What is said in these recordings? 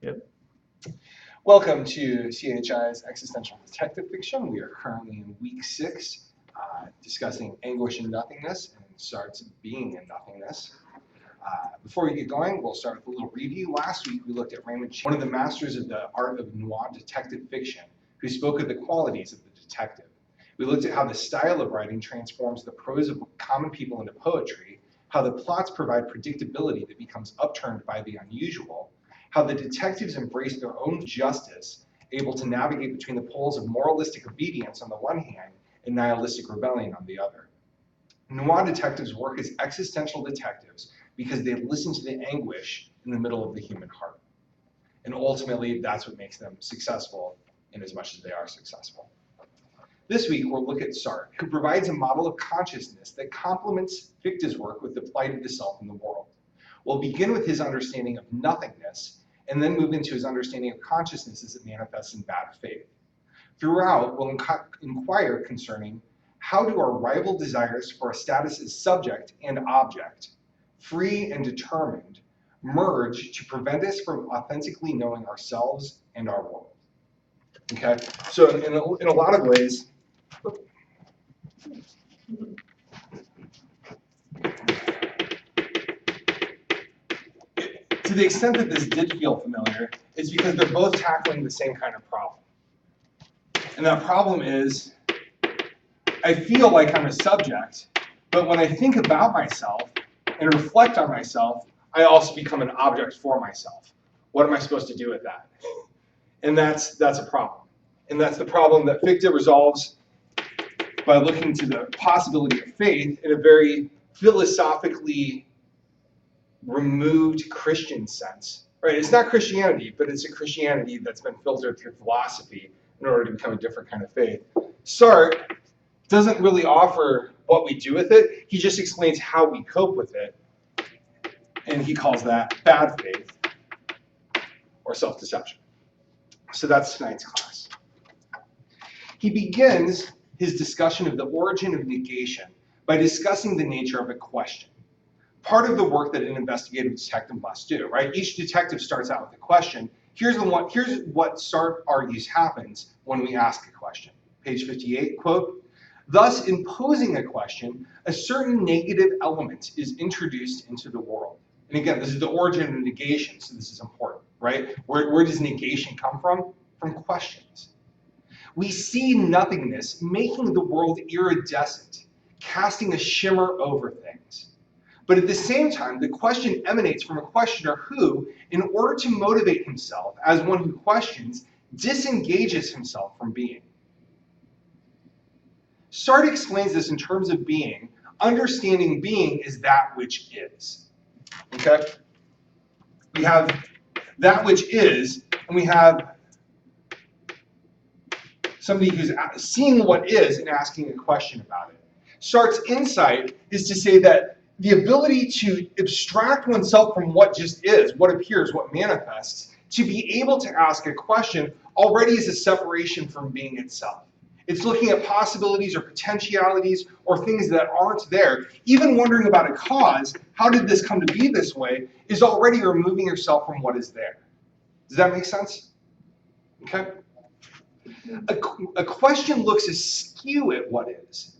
Yep. Welcome to CHI's Existential Detective Fiction. We are currently in week 6, discussing Anguish and Nothingness and Sartre's Being and Nothingness. Before we get going, we'll start with a little review. Last week, we looked at Raymond Chandler, one of the masters of the art of noir detective fiction, who spoke of the qualities of the detective. We looked at how the style of writing transforms the prose of common people into poetry, how the plots provide predictability that becomes upturned by the unusual, how the detectives embrace their own justice, able to navigate between the poles of moralistic obedience on the one hand and nihilistic rebellion on the other. Noir detectives work as existential detectives because they listen to the anguish in the middle of the human heart. And ultimately, that's what makes them successful in as much as they are successful. This week, we'll look at Sartre, who provides a model of consciousness that complements Fichte's work with the plight of the self in the world. We'll begin with his understanding of nothingness, and then move into his understanding of consciousness as it manifests in bad faith. Throughout, we'll inquire concerning how do our rival desires for a status as subject and object, free and determined, merge to prevent us from authentically knowing ourselves and our world. Okay, so in a lot of ways, to the extent that this did feel familiar, it's because they're both tackling the same kind of problem. And that problem is, I feel like I'm a subject, but when I think about myself and reflect on myself, I also become an object for myself. What am I supposed to do with that? And that's a problem. And that's the problem that Fichte resolves by looking to the possibility of faith in a very philosophically removed Christian sense. Right? It's not Christianity, but it's a Christianity that's been filtered through philosophy in order to become a different kind of faith. Sartre doesn't really offer what we do with it. He just explains how we cope with it. And he calls that bad faith or self-deception. So that's tonight's class. He begins his discussion of the origin of negation by discussing the nature of a question. Part of the work that an investigative detective must do, right? Each detective starts out with a question. Here's what Sartre argues happens when we ask a question. Page 58, quote, "Thus, in posing a question, a certain negative element is introduced into the world." And again, this is the origin of negation, so this is important, right? Where does negation come from? From questions. We see nothingness making the world iridescent, casting a shimmer over things. But at the same time, the question emanates from a questioner who, in order to motivate himself as one who questions, disengages himself from being. Sartre explains this in terms of being. Understanding being is that which is. Okay? We have that which is, and we have somebody who's seeing what is and asking a question about it. Sartre's insight is to say that the ability to abstract oneself from what just is, what appears, what manifests, to be able to ask a question already is a separation from being itself. It's looking at possibilities or potentialities or things that aren't there. Even wondering about a cause, how did this come to be this way, is already removing yourself from what is there. Does that make sense? Okay? A question looks askew at what is.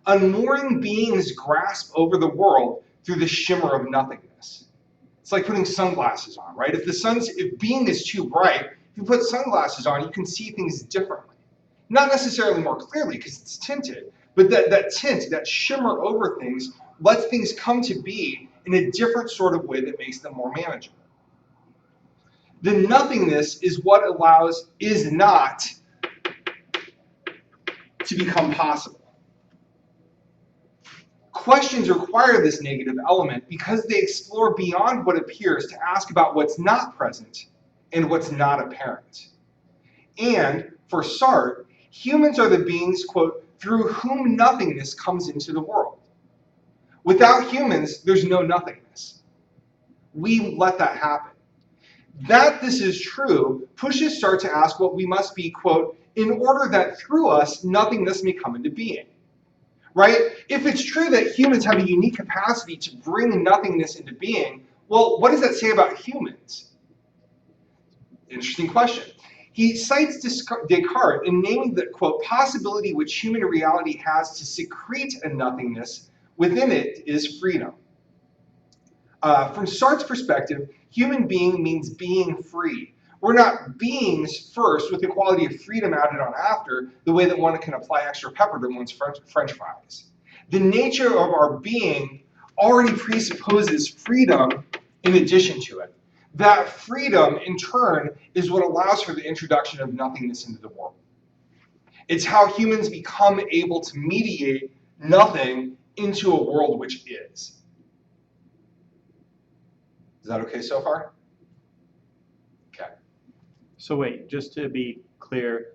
Unmooring being's grasp over the world through the shimmer of nothingness. It's like putting sunglasses on, right? If being is too bright, if you put sunglasses on, you can see things differently. Not necessarily more clearly because it's tinted, but that tint, that shimmer over things, lets things come to be in a different sort of way that makes them more manageable. The nothingness is what allows is not to become possible. Questions require this negative element because they explore beyond what appears to ask about what's not present and what's not apparent. And for Sartre, humans are the beings, quote, through whom nothingness comes into the world. Without humans, there's no nothingness. We let that happen. That this is true pushes Sartre to ask what we must be, quote, in order that through us, nothingness may come into being. Right? If it's true that humans have a unique capacity to bring nothingness into being, well, what does that say about humans? Interesting question. He cites Descartes in naming the, quote, possibility which human reality has to secrete a nothingness within it is freedom. From Sartre's perspective, human being means being free. We're not beings first with the quality of freedom added on after, the way that one can apply extra pepper to one's French fries. The nature of our being already presupposes freedom in addition to it. That freedom, in turn, is what allows for the introduction of nothingness into the world. It's how humans become able to mediate nothing into a world which is. Is that okay so far? Okay. So wait, just to be clear,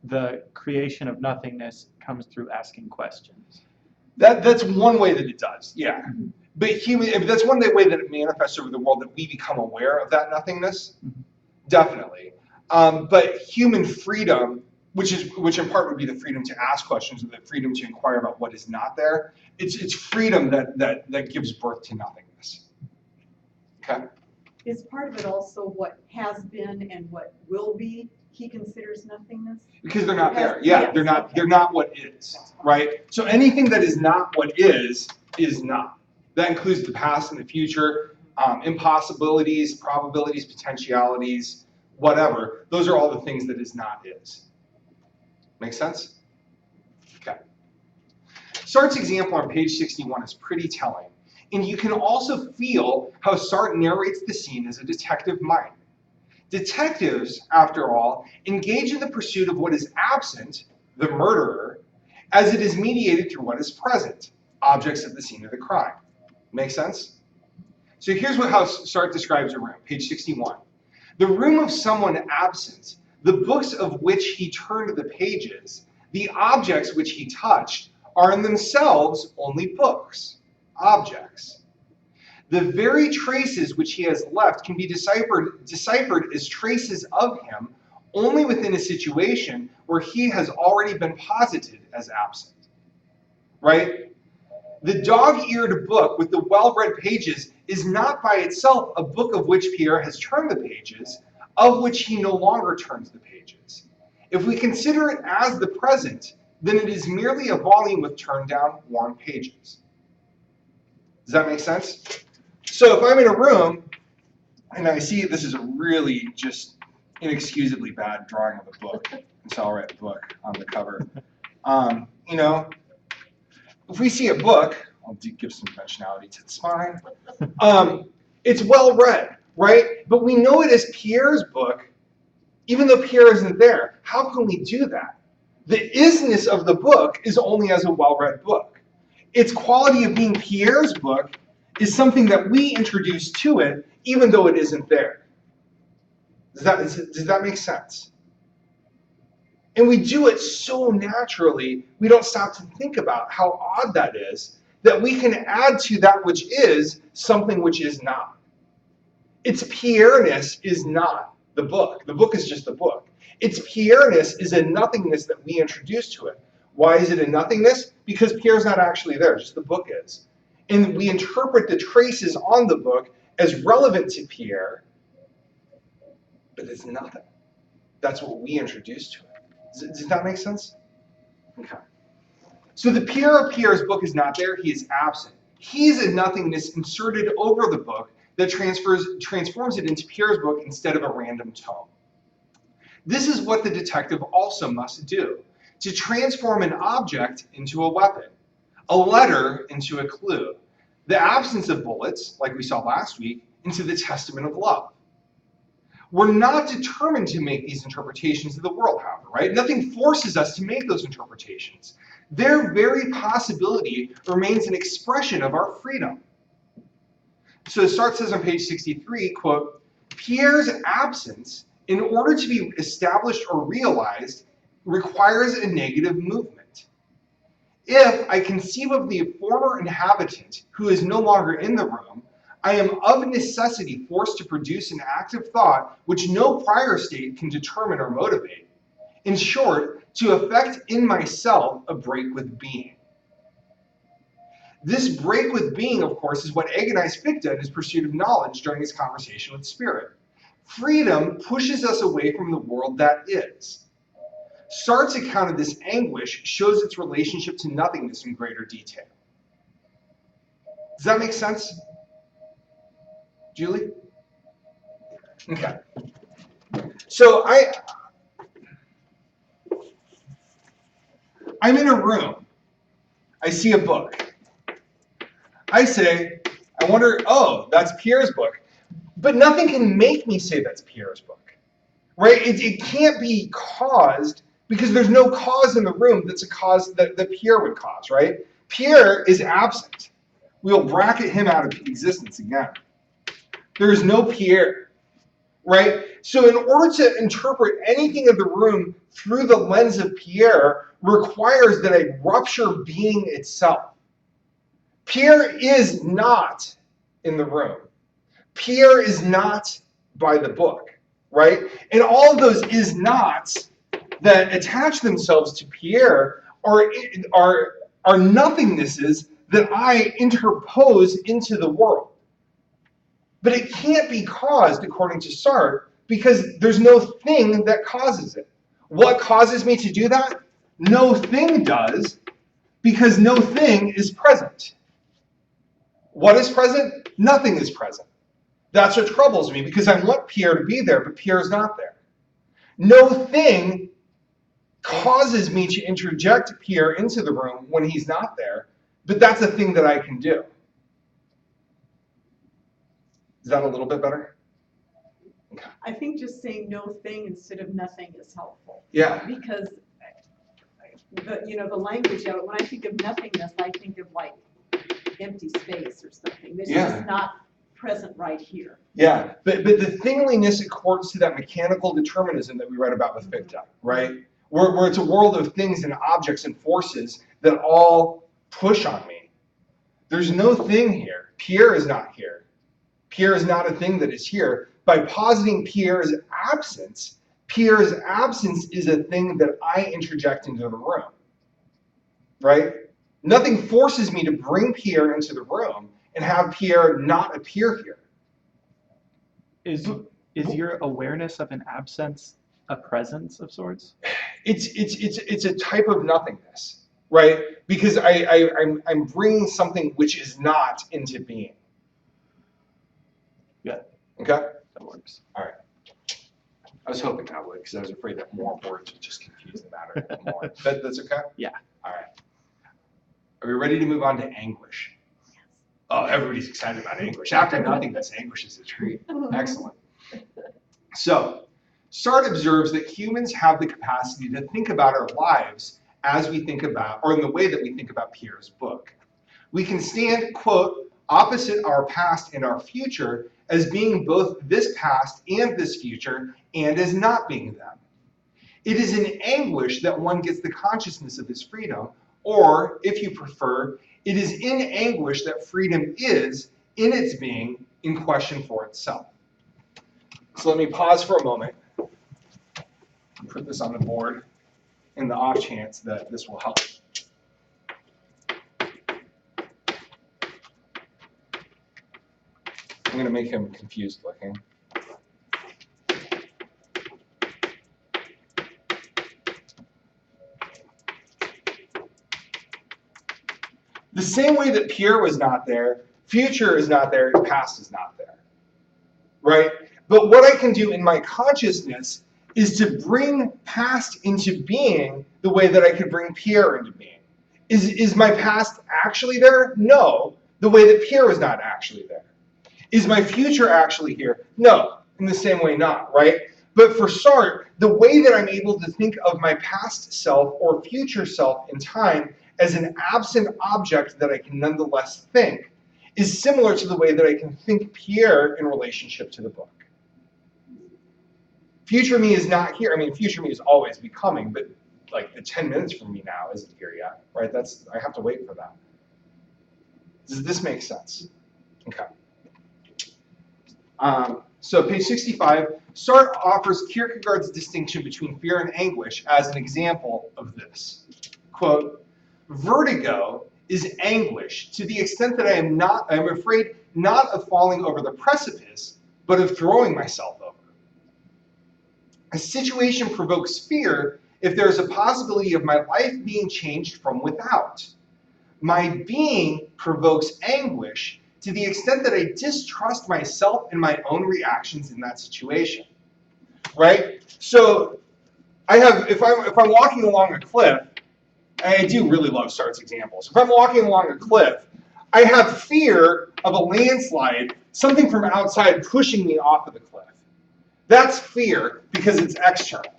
the creation of nothingness comes through asking questions. That's one way that it does, yeah. But that's one way that it manifests over the world, that we become aware of that nothingness, definitely. But human freedom, which in part would be the freedom to ask questions, or the freedom to inquire about what is not there, it's freedom that gives birth to nothingness. Okay. Is part of it also what has been and what will be? He considers nothingness? Because they're not there. Yeah, yes, they're not. okay. They're not what is, right? So anything that is not what is not. That includes the past and the future, impossibilities, probabilities, potentialities, whatever. Those are all the things that is not is. Make sense? Okay. Sartre's example on page 61 is pretty telling. And you can also feel how Sartre narrates the scene as a detective might. Detectives, after all, engage in the pursuit of what is absent, the murderer, as it is mediated through what is present, objects at the scene of the crime. Make sense? So here's how Sartre describes a room, page 61. The room of someone absent, the books of which he turned the pages, the objects which he touched, are in themselves only books, objects. The very traces which he has left can be deciphered as traces of him only within a situation where he has already been posited as absent, right? The dog-eared book with the well-read pages is not by itself a book of which Pierre has turned the pages, of which he no longer turns the pages. If we consider it as the present, then it is merely a volume with turned-down, worn pages. Does that make sense? So if I'm in a room and I see this is a really just inexcusably bad drawing of a book, so I'll write the book on the cover. You know, if we see a book, I'll give some dimensionality to the spine. It's well read, right? But we know it as Pierre's book, even though Pierre isn't there. How can we do that? The isness of the book is only as a well-read book. Its quality of being Pierre's book is something that we introduce to it, even though it isn't there. Does that make sense? And we do it so naturally, we don't stop to think about how odd that is, that we can add to that which is something which is not. Its Pierre-ness is not the book. The book is just the book. Its Pierre-ness is a nothingness that we introduce to it. Why is it a nothingness? Because Pierre's not actually there, just the book is. And we interpret the traces on the book as relevant to Pierre, but it's nothing. That's what we introduce to it. Does that make sense? Okay. So the Pierre of Pierre's book is not there, he is absent. He's a nothingness inserted over the book that transforms it into Pierre's book instead of a random tome. This is what the detective also must do, to transform an object into a weapon, a letter into a clue, the absence of bullets, like we saw last week, into the testament of love. We're not determined to make these interpretations of the world, however, right? Nothing forces us to make those interpretations. Their very possibility remains an expression of our freedom. So Sartre says on page 63, quote, Pierre's absence, in order to be established or realized, requires a negative movement. If I conceive of the former inhabitant who is no longer in the room, I am of necessity forced to produce an active thought which no prior state can determine or motivate. In short, to effect in myself a break with being. This break with being, of course, is what agonized Fichte in his pursuit of knowledge during his conversation with spirit. Freedom pushes us away from the world that is. Sartre's account of this anguish shows its relationship to nothingness in greater detail. Does that make sense? Julie? Okay. So I'm in a room. I see a book. I say, I wonder, oh, that's Pierre's book. But nothing can make me say that's Pierre's book, right? It can't be caused because there's no cause in the room that's a cause that Pierre would cause, right? Pierre is absent. We'll bracket him out of existence again. There is no Pierre, right? So in order to interpret anything in the room through the lens of Pierre requires that I rupture being itself. Pierre is not in the room. Pierre is not by the book, right? And all of those is nots that attach themselves to Pierre are nothingnesses that I interpose into the world. But it can't be caused, according to Sartre, because there's no thing that causes it. What causes me to do that? No thing does, because no thing is present. What is present? Nothing is present. That's what troubles me, because I want Pierre to be there, but Pierre is not there. No thing causes me to interject Pierre into the room when he's not there, but that's a thing that I can do. Is that a little bit better? Okay. I think just saying no thing instead of nothing is helpful. Yeah. Because the language of it, when I think of nothingness, I think of like empty space or something. It's just not present right here. Yeah, but the thingliness accords to that mechanical determinism that we read about with Fichte, right? Where it's a world of things and objects and forces that all push on me. There's no thing here. Pierre is not here. Pierre is not a thing that is here. By positing Pierre's absence is a thing that I interject into the room, right? Nothing forces me to bring Pierre into the room and have Pierre not appear here. Is your awareness of an absence a presence of sorts? It's a type of nothingness, right? Because I'm bringing something which is not into being. Yeah. Okay? That works. All right. I was hoping that would, because I was afraid that more words would just confuse the matter a bit more. That's okay? Yeah. All right. Are we ready to move on to anguish? Oh, everybody's excited about anguish. After nothingness, anguish is a treat. Excellent. So, Sartre observes that humans have the capacity to think about our lives as we think about, or in the way that we think about Pierre's book. We can stand, quote, opposite our past and our future as being both this past and this future, and as not being them. It is in anguish that one gets the consciousness of his freedom, or, if you prefer, it is in anguish that freedom is, in its being, in question for itself. So let me pause for a moment and put this on the board in the off chance that this will help. I'm going to make him confused looking. The same way that Pierre was not there, future is not there, and past is not there, right? But what I can do in my consciousness is to bring past into being the way that I could bring Pierre into being. Is my past actually there? No, the way that Pierre is not actually there. Is my future actually here? No, in the same way not, right? But for Sartre, the way that I'm able to think of my past self or future self in time as an absent object that I can nonetheless think is similar to the way that I can think Pierre in relationship to the book. Future me is not here. I mean, future me is always becoming, but like the 10 minutes from me now isn't here yet, right? I have to wait for that. Does this make sense? Okay. So page 65, Sartre offers Kierkegaard's distinction between fear and anguish as an example of this. Quote, vertigo is anguish to the extent that I'm afraid not of falling over the precipice, but of throwing myself over. A situation provokes fear if there is a possibility of my life being changed from without. My being provokes anguish to the extent that I distrust myself and my own reactions in that situation. Right? So if I'm walking along a cliff, and I do really love Sartre's examples. If I'm walking along a cliff, I have fear of a landslide, something from outside pushing me off of the cliff. That's fear because it's external.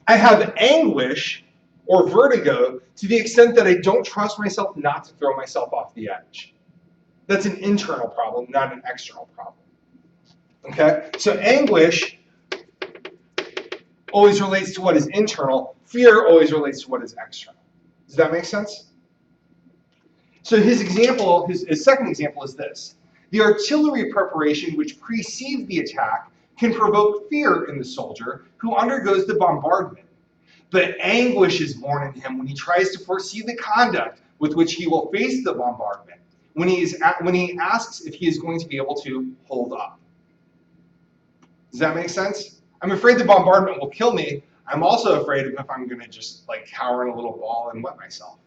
I have anguish or vertigo to the extent that I don't trust myself not to throw myself off the edge. That's an internal problem, not an external problem. Okay? So anguish always relates to what is internal. Fear always relates to what is external. Does that make sense? So his example, his second example is this. The artillery preparation which precedes the attack can provoke fear in the soldier who undergoes the bombardment. But anguish is born in him when he tries to foresee the conduct with which he will face the bombardment, when he asks if he is going to be able to hold up. Does that make sense? I'm afraid the bombardment will kill me. I'm also afraid of if I'm going to just like cower in a little ball and wet myself.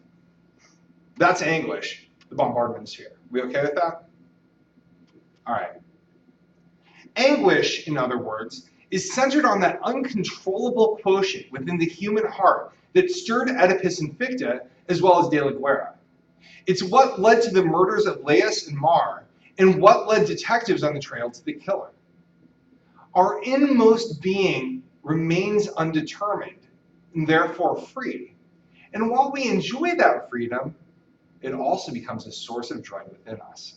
That's anguish. The bombardment is here. We okay with that? All right. Anguish, in other words, is centered on that uncontrollable quotient within the human heart that stirred Oedipus and Ficta, as well as De La Guerra. It's what led to the murders of Laius and Mar, and what led detectives on the trail to the killer. Our inmost being remains undetermined, and therefore free. And while we enjoy that freedom, it also becomes a source of joy within us.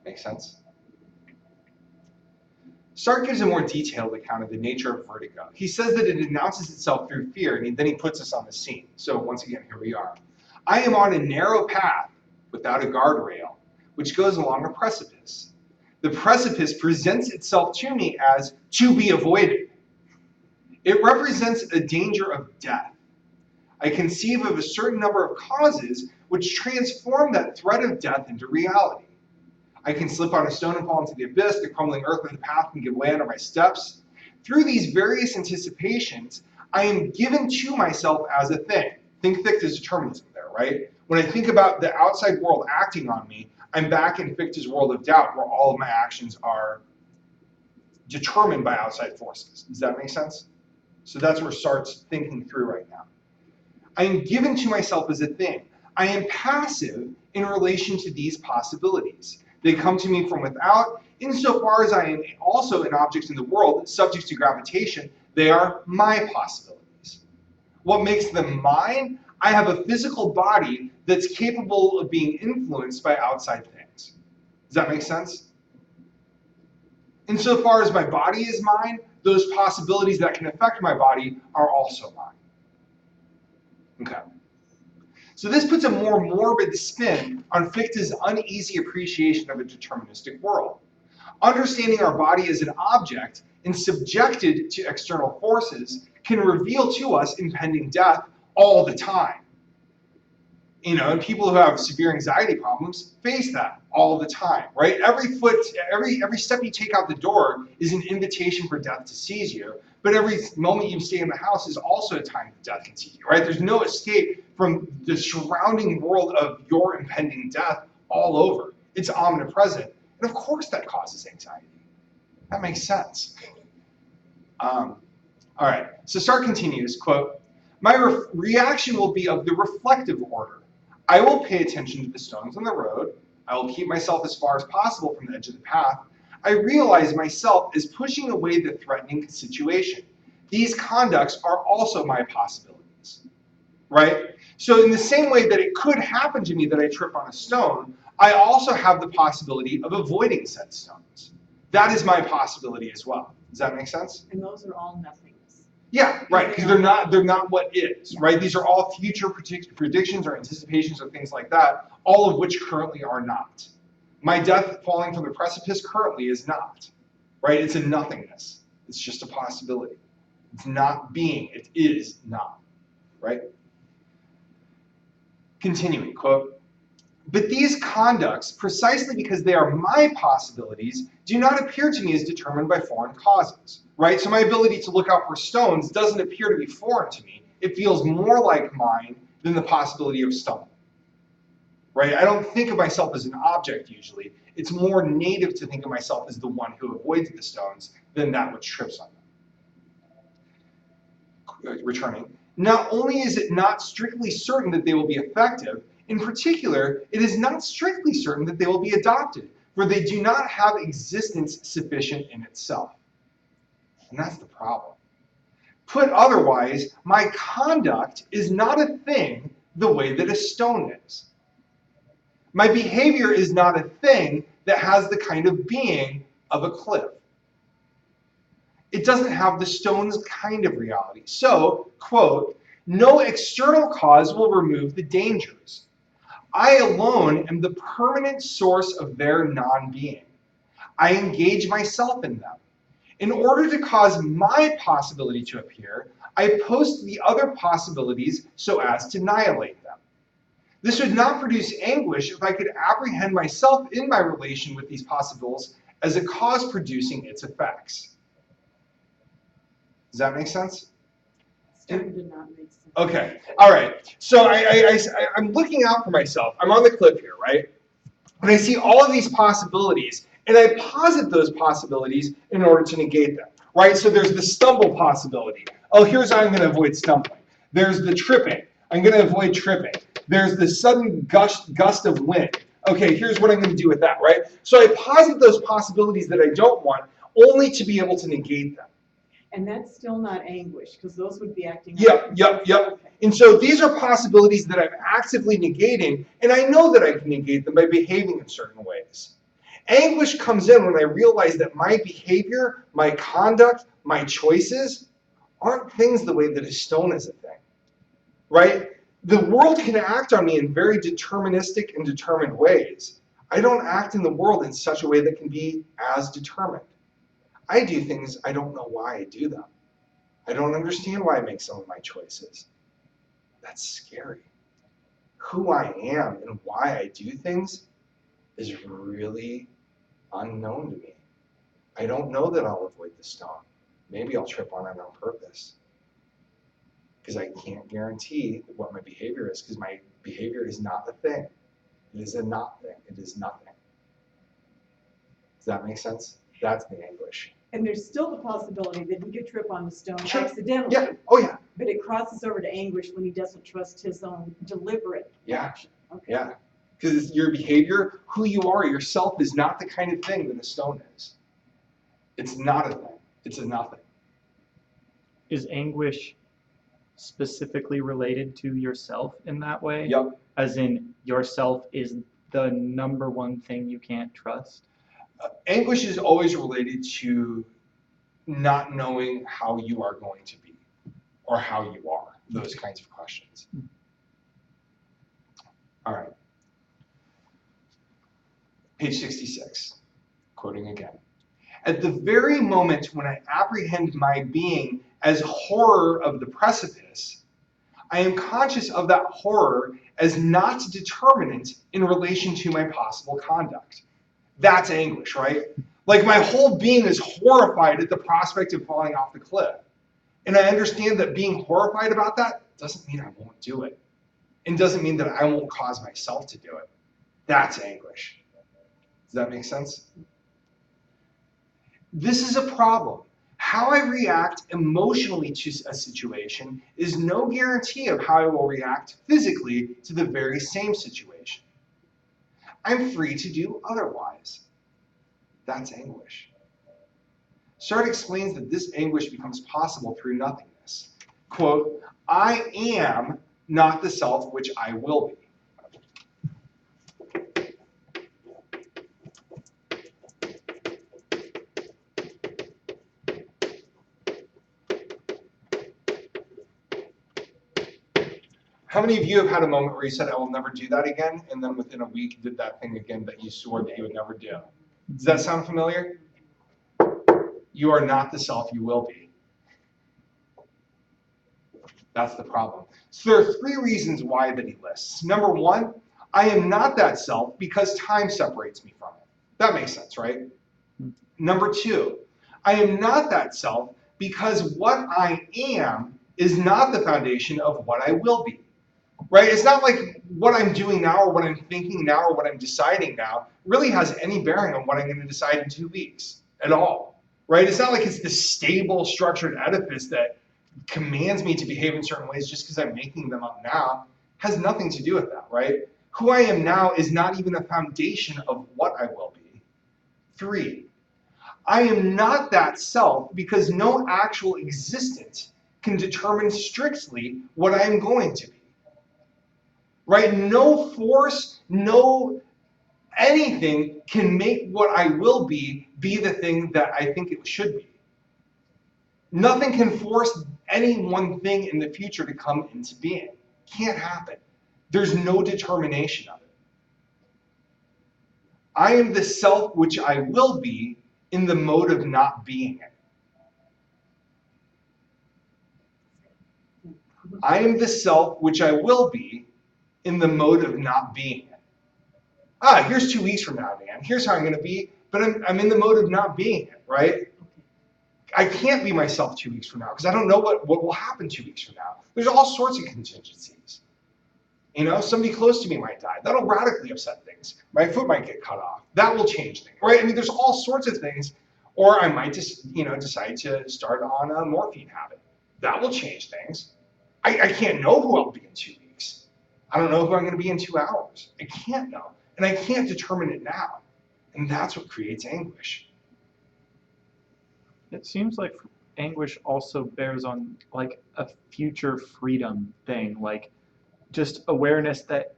Make sense? Sartre gives a more detailed account of the nature of vertigo. He says that it announces itself through fear, and then he puts us on the scene. So once again, here we are. I am on a narrow path without a guardrail, which goes along a precipice. The precipice presents itself to me as to be avoided. It represents a danger of death. I conceive of a certain number of causes which transform that threat of death into reality. I can slip on a stone and fall into the abyss. The crumbling earth of the path can give way under my steps. Through these various anticipations, I am given to myself as a thing. Think Fichte's determinism there, right? When I think about the outside world acting on me, I'm back in Fichte's world of doubt, where all of my actions are determined by outside forces. Does that make sense? So that's where Sartre's thinking through right now. I am given to myself as a thing. I am passive in relation to these possibilities. They come to me from without. Insofar as I am also an object in the world, subject to gravitation, they are my possibilities. What makes them mine? I have a physical body that's capable of being influenced by outside things. Does that make sense? Insofar as my body is mine, those possibilities that can affect my body are also mine. Okay. So this puts a more morbid spin on Fichte's uneasy appreciation of a deterministic world. Understanding our body as an object and subjected to external forces can reveal to us impending death all the time. You know, and people who have severe anxiety problems face that all the time, right? Every step you take out the door is an invitation for death to seize you. But every moment you stay in the house is also a time that death can seize you, right? There's no escape from the surrounding world of your impending death all over. It's omnipresent. And of course that causes anxiety. That makes sense. All right, so Sartre continues, quote, my reaction will be of the reflective order. I will pay attention to the stones on the road. I will keep myself as far as possible from the edge of the path. I realize myself as pushing away the threatening situation. These conducts are also my possibilities, right? So in the same way that it could happen to me that I trip on a stone, I also have the possibility of avoiding said stones. That is my possibility as well. Does that make sense? And those are all nothingness. Yeah, right, because they're not what is, right? These are all future predictions or anticipations or things like that, all of which currently are not. My death falling from the precipice currently is not, right? It's a nothingness. It's just a possibility. It's not being, it is not, right? Continuing, quote, But these conducts, precisely because they are my possibilities, do not appear to me as determined by foreign causes, right? So my ability to look out for stones doesn't appear to be foreign to me. It feels more like mine than the possibility of stumbling, right? I don't think of myself as an object usually. It's more native to think of myself as the one who avoids the stones than that which trips on them. Returning. Not only is it not strictly certain that they will be effective, in particular, it is not strictly certain that they will be adopted, for they do not have existence sufficient in itself. And that's the problem. Put otherwise, my conduct is not a thing the way that a stone is. My behavior is not a thing that has the kind of being of a cliff. It doesn't have the stone's kind of reality. So, quote, no external cause will remove the dangers. I alone am the permanent source of their non-being. I engage myself in them. In order to cause my possibility to appear, I post the other possibilities so as to annihilate them. This would not produce anguish if I could apprehend myself in my relation with these possibles as a cause producing its effects. Does that make sense? Starting to not make sense. Okay, all right. So I'm looking out for myself. I'm on the cliff here, right? And I see all of these possibilities, and I posit those possibilities in order to negate them, right? So there's the stumble possibility. Oh, here's how I'm going to avoid stumbling. There's the tripping. I'm going to avoid tripping. There's the sudden gust of wind. Okay, here's what I'm going to do with that, right? So I posit those possibilities that I don't want only to be able to negate them. And that's still not anguish, because those would be acting. Yep. Okay. And so these are possibilities that I'm actively negating, and I know that I can negate them by behaving in certain ways. Anguish comes in when I realize that my behavior, my conduct, my choices aren't things the way that a stone is a thing, right? The world can act on me in very deterministic and determined ways. I don't act in the world in such a way that can be as determined. I do things I don't know why I do them. I don't understand why I make some of my choices. That's scary. Who I am and why I do things is really unknown to me. I don't know that I'll avoid the stone. Maybe I'll trip on it on purpose. Because I can't guarantee what my behavior is, because my behavior is not a thing. It is a not thing. It is nothing. Does that make sense? That's the anguish. And there's still the possibility that he could trip on the stone Sure. accidentally. Yeah. Oh, yeah. But it crosses over to anguish when he doesn't trust his own deliberate action. Okay. Yeah. Because your behavior, who you are, yourself, is not the kind of thing that a stone is. It's not a thing. It's a nothing. Is anguish specifically related to yourself in that way? Yep. As in, yourself is the number one thing you can't trust? Anguish is always related to not knowing how you are going to be or how you are, those kinds of questions. All right. Page 66, quoting again. At the very moment when I apprehend my being as horror of the precipice, I am conscious of that horror as not determinant in relation to my possible conduct. That's anguish, right? Like my whole being is horrified at the prospect of falling off the cliff. And I understand that being horrified about that doesn't mean I won't do it. And doesn't mean that I won't cause myself to do it. That's anguish. Does that make sense? This is a problem. How I react emotionally to a situation is no guarantee of how I will react physically to the very same situation. I'm free to do otherwise. That's anguish. Sartre explains that this anguish becomes possible through nothingness. Quote, I am not the self which I will be. How many of you have had a moment where you said, I will never do that again, and then within a week did that thing again that you swore that you would never do? Does that sound familiar? You are not the self you will be. That's the problem. So there are three reasons why that he lists. Number one, I am not that self because time separates me from it. That makes sense, right? Number two, I am not that self because what I am is not the foundation of what I will be. Right? It's not like what I'm doing now or what I'm thinking now or what I'm deciding now really has any bearing on what I'm going to decide in 2 weeks at all. Right? It's not like it's this stable, structured edifice that commands me to behave in certain ways just because I'm making them up now. It has nothing to do with that, right? Who I am now is not even a foundation of what I will be. 3, I am not that self because no actual existence can determine strictly what I am going to be. Right? No force, no anything can make what I will be the thing that I think it should be. Nothing can force any one thing in the future to come into being. Can't happen. There's no determination of it. I am the self which I will be in the mode of not being it. I am the self which I will be in the mode of not being it. Here's 2 weeks from now, Dan. Here's how I'm going to be, but I'm in the mode of not being it, right? I can't be myself 2 weeks from now because I don't know what will happen 2 weeks from now. There's all sorts of contingencies. You know, somebody close to me might die. That'll radically upset things. My foot might get cut off. That will change things, right? I mean, there's all sorts of things. Or I might just, decide to start on a morphine habit. That will change things. I can't know who I'll be in 2 weeks. I don't know who I'm going to be in 2 hours. I can't know. And I can't determine it now. And that's what creates anguish. It seems like anguish also bears on like a future freedom thing, like just awareness that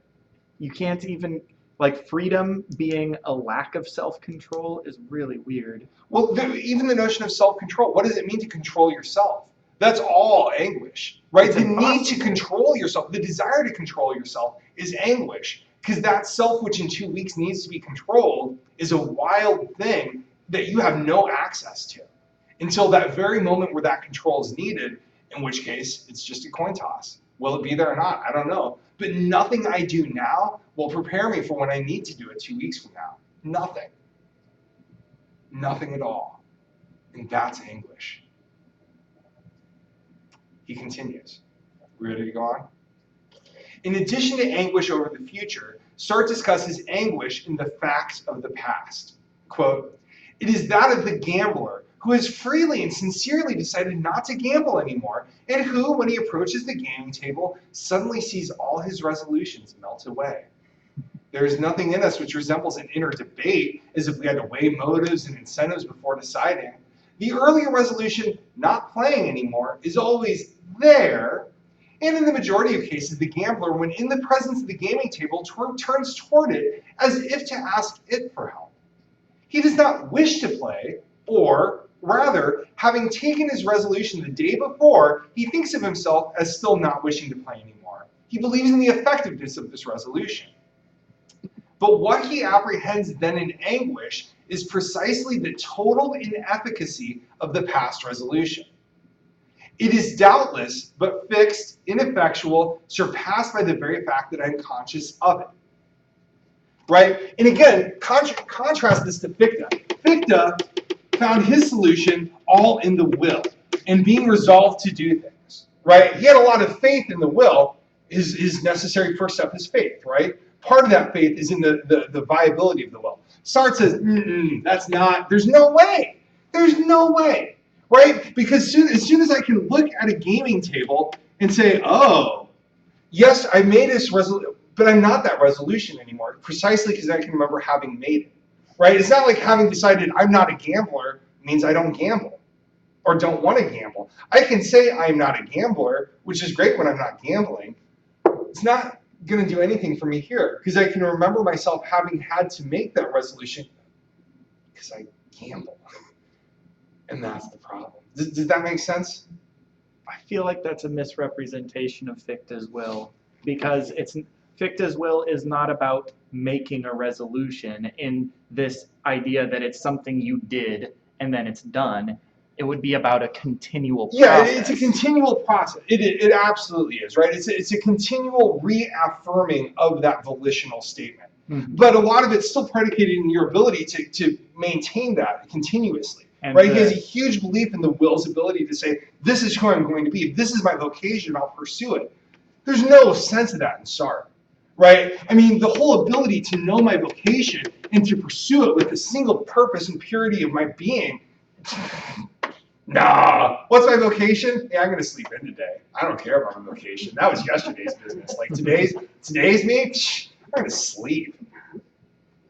you can't even, like freedom being a lack of self-control is really weird. Well, even the notion of self-control, what does it mean to control yourself? That's all anguish, right? It's the need impossible. to control yourself, the desire to control yourself is anguish. Because that self which in 2 weeks needs to be controlled is a wild thing that you have no access to until that very moment where that control is needed, in which case it's just a coin toss. Will it be there or not? I don't know. But nothing I do now will prepare me for when I need to do it 2 weeks from now. Nothing. Nothing at all. And that's anguish. He continues. Ready to go on? In addition to anguish over the future, Sartre discusses anguish in the facts of the past. Quote, it is that of the gambler who has freely and sincerely decided not to gamble anymore, and who, when he approaches the gaming table, suddenly sees all his resolutions melt away. There is nothing in us which resembles an inner debate, as if we had to weigh motives and incentives before deciding. The earlier resolution, not playing anymore, is always there, and in the majority of cases, the gambler, when in the presence of the gaming table, turns toward it as if to ask it for help. He does not wish to play, or rather, having taken his resolution the day before, he thinks of himself as still not wishing to play anymore. He believes in the effectiveness of this resolution. But what he apprehends then in anguish is precisely the total inefficacy of the past resolution. It is doubtless, but fixed, ineffectual, surpassed by the very fact that I'm conscious of it. Right? And again, contrast this to Fichte. Fichte found his solution all in the will and being resolved to do things. Right? He had a lot of faith in the will. His necessary first step is faith, right? Part of that faith is in the viability of the will. Sartre says, that's not, there's no way. There's no way. Right? Because as soon as I can look at a gaming table and say, oh, yes, I made this resolution, but I'm not that resolution anymore, precisely because I can remember having made it. Right? It's not like having decided I'm not a gambler means I don't gamble or don't want to gamble. I can say I'm not a gambler, which is great when I'm not gambling. It's not going to do anything for me here because I can remember myself having had to make that resolution because I gamble. And that's the problem. Does that make sense? I feel like that's a misrepresentation of Fichte's will, because Fichte's will is not about making a resolution in this idea that it's something you did and then it's done. it would be about a continual Yeah, process. it's a continual process. It absolutely is, right? It's a continual reaffirming of that volitional statement. Mhm. But a lot of it's still predicated in your ability to maintain that continuously, And right? He has a huge belief in the will's ability to say, this is who I'm going to be. If this is my vocation, I'll pursue it. There's no sense of that in Sartre, right? I mean, the whole ability to know my vocation and to pursue it with the single purpose and purity of my being. Nah, what's my vocation? Yeah, I'm gonna sleep in today. I don't care about my vocation. That was yesterday's business. Like today's me, I'm gonna sleep.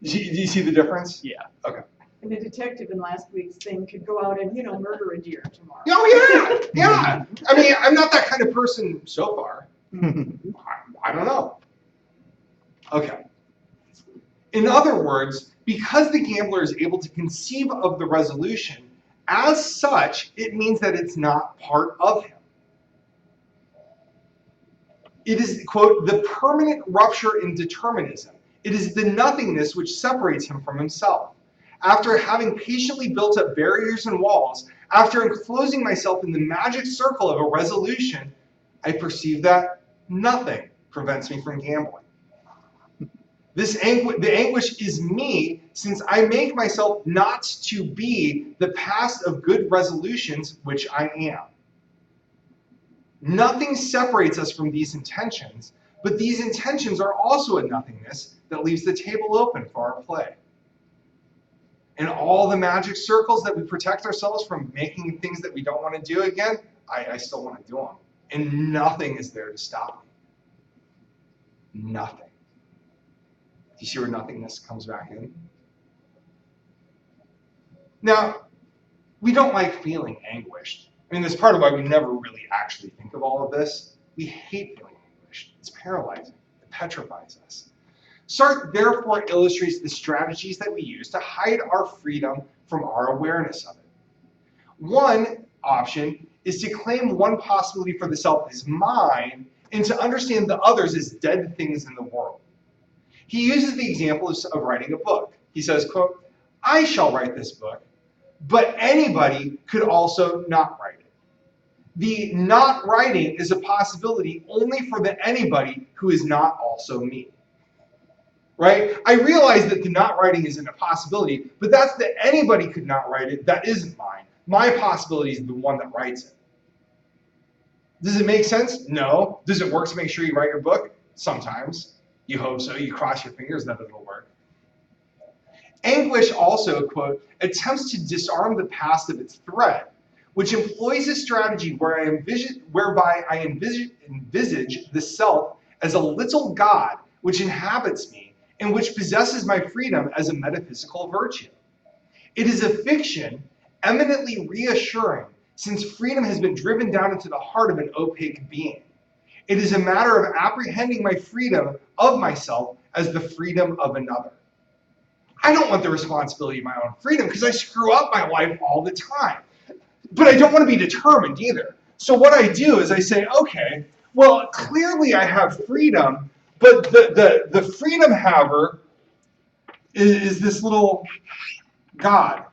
Do you see the difference? Yeah. Okay. And the detective in last week's thing could go out and, murder a deer tomorrow. Oh yeah, yeah. I mean, I'm not that kind of person so far. I don't know. Okay. In other words, because the gambler is able to conceive of the resolution, as such, it means that it's not part of him. It is, quote, the permanent rupture in determinism. It is the nothingness which separates him from himself. After having patiently built up barriers and walls, after enclosing myself in the magic circle of a resolution, I perceive that nothing prevents me from gambling. The anguish is me, since I make myself not to be the past of good resolutions, which I am. Nothing separates us from these intentions, but these intentions are also a nothingness that leaves the table open for our play. And all the magic circles that we protect ourselves from making things that we don't want to do again, I still want to do them. And nothing is there to stop me. Nothing. Do you see where nothingness comes back in? Now, we don't like feeling anguished. I mean, that's part of why we never really actually think of all of this. We hate feeling anguished. It's paralyzing. It petrifies us. Sartre therefore illustrates the strategies that we use to hide our freedom from our awareness of it. One option is to claim one possibility for the self as mine and to understand the others as dead things in the world. He uses the example of writing a book. He says, quote, I shall write this book, but anybody could also not write it. The not writing is a possibility only for the anybody who is not also me. Right? I realize that the not writing isn't a possibility, but that's the anybody could not write it, that isn't mine. My possibility is the one that writes it. Does it make sense? No. Does it work to make sure you write your book? Sometimes. You hope so. You cross your fingers that it'll work. Anguish also, quote, attempts to disarm the past of its threat, which employs a strategy whereby I envisage the self as a little god which inhabits me and which possesses my freedom as a metaphysical virtue. It is a fiction eminently reassuring, since freedom has been driven down into the heart of an opaque being. It is a matter of apprehending my freedom of myself as the freedom of another. I don't want the responsibility of my own freedom because I screw up my life all the time. But I don't want to be determined either. So what I do is I say, okay, well, clearly I have freedom, but the freedom haver is this little god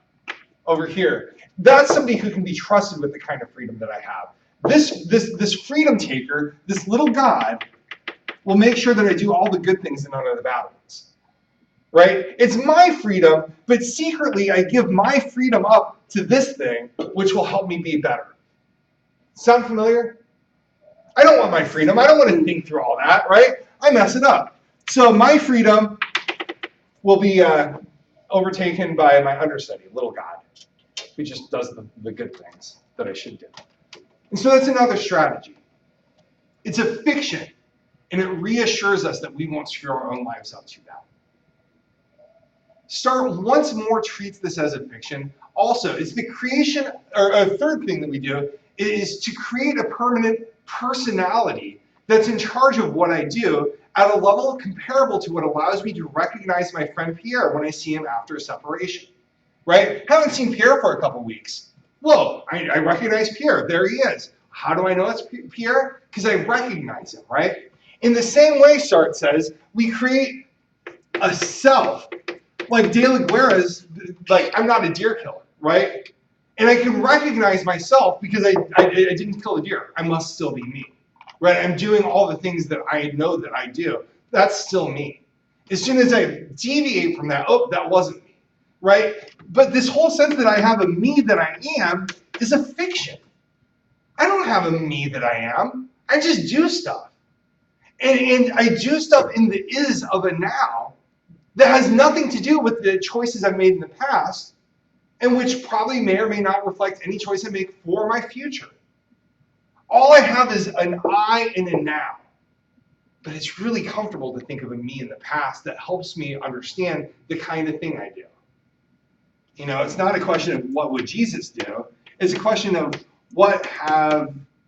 over here. That's somebody who can be trusted with the kind of freedom that I have. This freedom taker, this little god, will make sure that I do all the good things and none of the bad ones. Right? It's my freedom, but secretly I give my freedom up to this thing, which will help me be better. Sound familiar? I don't want my freedom. I don't want to think through all that, right? I mess it up. So my freedom will be overtaken by my understudy, little god, who just does the good things that I should do. And so that's another strategy. It's a fiction, and it reassures us that we won't screw our own lives up too bad. Sartre once more treats this as a fiction. Also, it's the creation, or a third thing that we do, is to create a permanent personality that's in charge of what I do at a level comparable to what allows me to recognize my friend Pierre when I see him after a separation. Right? Haven't seen Pierre for a couple weeks. Whoa, I recognize Pierre. There he is. How do I know it's Pierre? Because I recognize him, right? In the same way, Sartre says, we create a self. Like De La Guerra's, like, I'm not a deer killer, right? And I can recognize myself because I didn't kill a deer. I must still be me, right? I'm doing all the things that I know that I do. That's still me. As soon as I deviate from that, oh, that wasn't me, right? But this whole sense that I have a me that I am is a fiction. I don't have a me that I am. I just do stuff. And I do stuff in the is of a now that has nothing to do with the choices I've made in the past, and which probably may or may not reflect any choice I make for my future. All I have is an I and a now. But it's really comfortable to think of a me in the past that helps me understand the kind of thing I do. You know, it's not a question of what would Jesus do. It's a question of what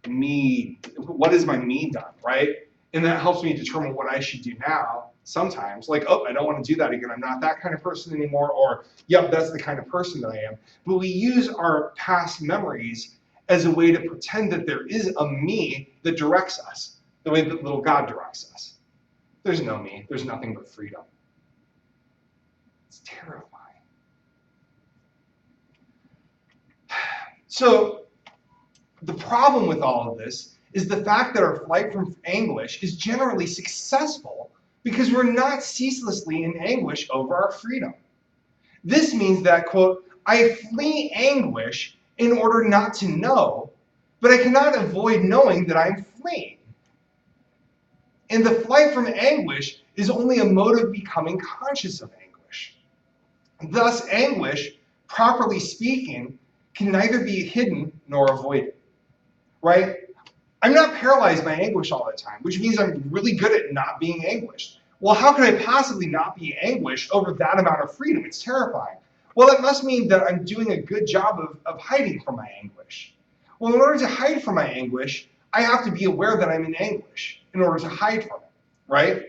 is my me done, right? And that helps me determine what I should do now sometimes. Like, oh, I don't want to do that again. I'm not that kind of person anymore. Or, yep, that's the kind of person that I am. But we use our past memories as a way to pretend that there is a me that directs us, the way that little God directs us. There's no me. There's nothing but freedom. It's terrifying. So the problem with all of this is the fact that our flight from anguish is generally successful because we're not ceaselessly in anguish over our freedom. This means that, quote, I flee anguish in order not to know, but I cannot avoid knowing that I'm fleeing. And the flight from anguish is only a mode of becoming conscious of anguish. Thus, anguish, properly speaking, can neither be hidden nor avoided, right? I'm not paralyzed by anguish all the time, which means I'm really good at not being anguished. Well, how could I possibly not be anguished over that amount of freedom? It's terrifying. Well, it must mean that I'm doing a good job of hiding from my anguish. Well, in order to hide from my anguish, I have to be aware that I'm in anguish in order to hide from it, right?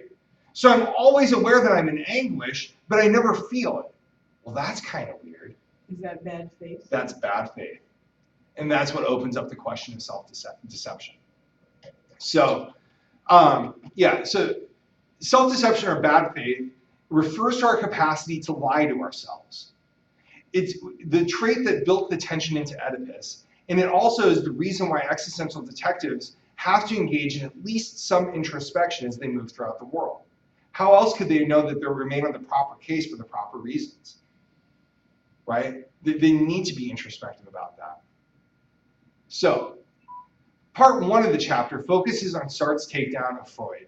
So I'm always aware that I'm in anguish, but I never feel it. Well, that's kind of weird. Is that bad faith? That's bad faith. And that's what opens up the question of self-deception. So, so self-deception or bad faith refers to our capacity to lie to ourselves. It's the trait that built the tension into Oedipus, and it also is the reason why existential detectives have to engage in at least some introspection as they move throughout the world. How else could they know that they'll remain on the proper case for the proper reasons? Right? They need to be introspective about that. So, part one of the chapter focuses on Sartre's takedown of Freud,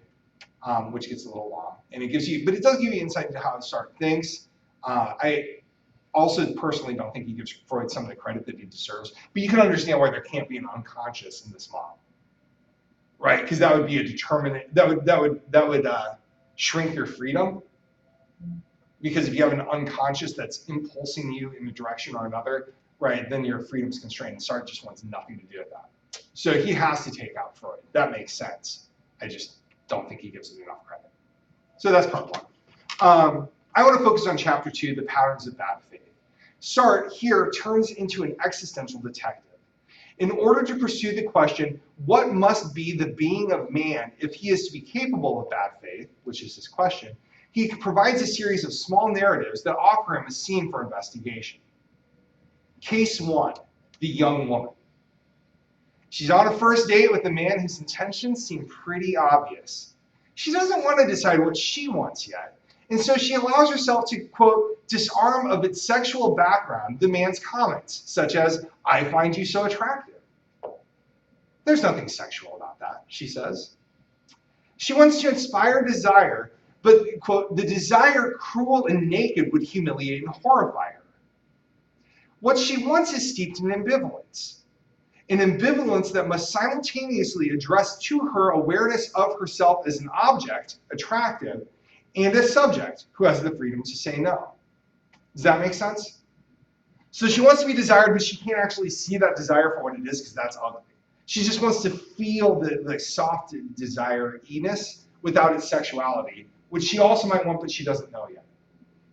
which gets a little long, and it does give you insight into how Sartre thinks. I also personally don't think he gives Freud some of the credit that he deserves, but you can understand why there can't be an unconscious in this model, right? Because that would be a determinant. That would shrink your freedom. Because if you have an unconscious that's impulsing you in a direction or another, right, then your freedom's constrained. And Sartre just wants nothing to do with that. So he has to take out Freud. That makes sense. I just don't think he gives it enough credit. So that's part one. I want to focus on chapter 2, the patterns of bad faith. Sartre here turns into an existential detective. In order to pursue the question, what must be the being of man if he is to be capable of bad faith, which is his question, he provides a series of small narratives that offer him a scene for investigation. Case 1, the young woman. She's on a first date with a man whose intentions seem pretty obvious. She doesn't want to decide what she wants yet, and so she allows herself to, quote, disarm of its sexual background the man's comments, such as, I find you so attractive. There's nothing sexual about that, she says. She wants to inspire desire, but, quote, the desire cruel and naked would humiliate and horrify her. What she wants is steeped in ambivalence. An ambivalence that must simultaneously address to her awareness of herself as an object, attractive, and a subject who has the freedom to say no. Does that make sense? So she wants to be desired, but she can't actually see that desire for what it is because that's ugly. She just wants to feel the soft desire-iness without its sexuality, which she also might want, but she doesn't know yet.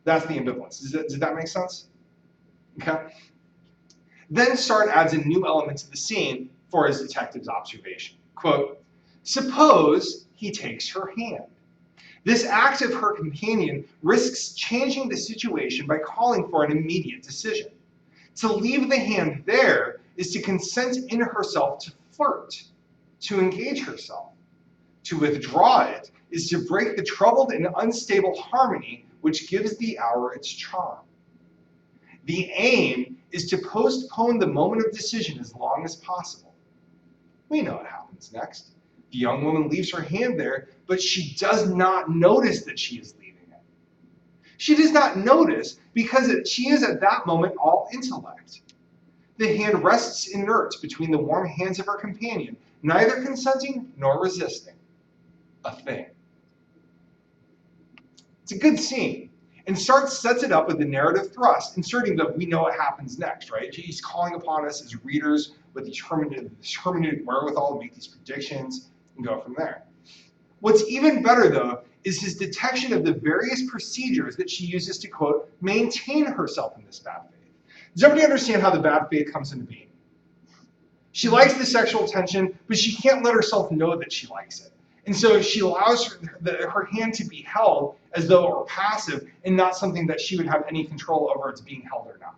That's the ambivalence. Does that make sense? Okay. Then Sartre adds a new element to the scene for his detective's observation. Quote, suppose he takes her hand. This act of her companion risks changing the situation by calling for an immediate decision. To leave the hand there is to consent in herself to flirt, to engage herself. To withdraw it is to break the troubled and unstable harmony which gives the hour its charm. The aim is to postpone the moment of decision as long as possible. We know what happens next. The young woman leaves her hand there, but she does not notice that she is leaving it. She does not notice because she is at that moment all intellect. The hand rests inert between the warm hands of her companion, neither consenting nor resisting. A thing. It's a good scene. And Sartre sets it up with the narrative thrust, inserting that we know what happens next, right? He's calling upon us as readers with this hermeneutic wherewithal to make these predictions and go from there. What's even better, though, is his detection of the various procedures that she uses to, quote, maintain herself in this bad faith. Does everybody understand how the bad faith comes into being? She likes the sexual tension, but she can't let herself know that she likes it. And so she allows her hand to be held as though it were passive and not something that she would have any control over it's being held or not.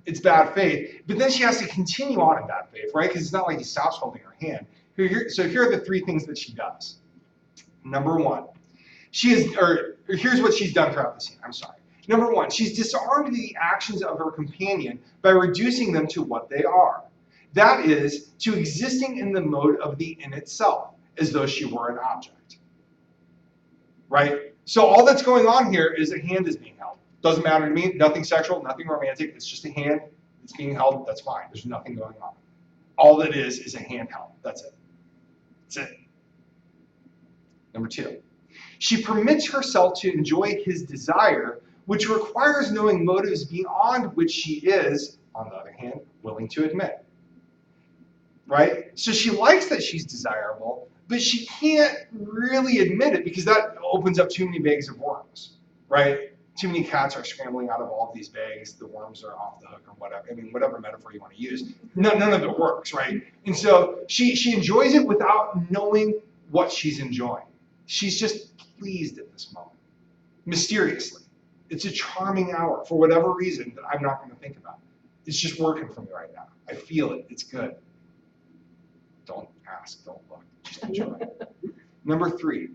It's bad faith, but then she has to continue on in bad faith, right? Because it's not like he stops holding her hand. So here are the three things that she does. Number one, here's what she's done throughout the scene. I'm sorry. Number one, she's disarmed the actions of her companion by reducing them to what they are. That is, to existing in the mode of the in itself, as though she were an object. Right? So all that's going on here is a hand is being held. Doesn't matter to me, nothing sexual, nothing romantic, it's just a hand, it's being held, that's fine. There's nothing going on. All that is a hand held. That's it. That's it. Number two, she permits herself to enjoy his desire, which requires knowing motives beyond which she is, on the other hand, willing to admit. Right? So she likes that she's desirable, but she can't really admit it because that opens up too many bags of worms, right? Too many cats are scrambling out of all of these bags. The worms are off the hook or whatever. I mean, whatever metaphor you want to use. None of it works, right? And so she enjoys it without knowing what she's enjoying. She's just pleased at this moment, mysteriously. It's a charming hour for whatever reason that I'm not going to think about. It's just working for me right now. I feel it. It's good. Don't ask, don't look, just enjoy. Number three,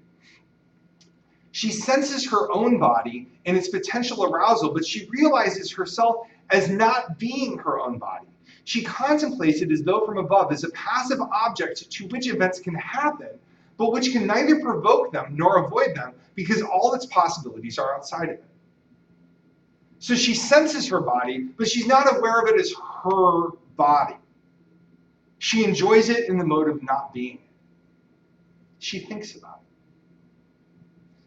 she senses her own body and its potential arousal, but she realizes herself as not being her own body. She contemplates it as though from above, as a passive object to which events can happen, but which can neither provoke them nor avoid them because all its possibilities are outside of it. So she senses her body, but she's not aware of it as her body. She enjoys it in the mode of not being it. She thinks about it.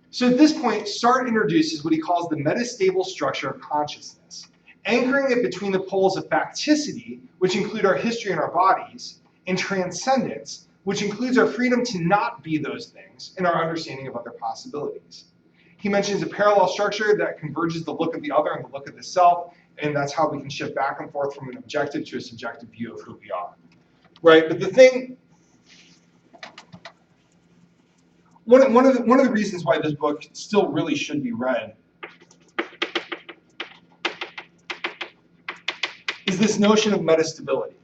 So at this point, Sartre introduces what he calls the metastable structure of consciousness, anchoring it between the poles of facticity, which include our history and our bodies, and transcendence, which includes our freedom to not be those things and our understanding of other possibilities. He mentions a parallel structure that converges the look of the other and the look of the self, and that's how we can shift back and forth from an objective to a subjective view of who we are, right? But the thing, one of the reasons why this book still really should be read is this notion of metastability,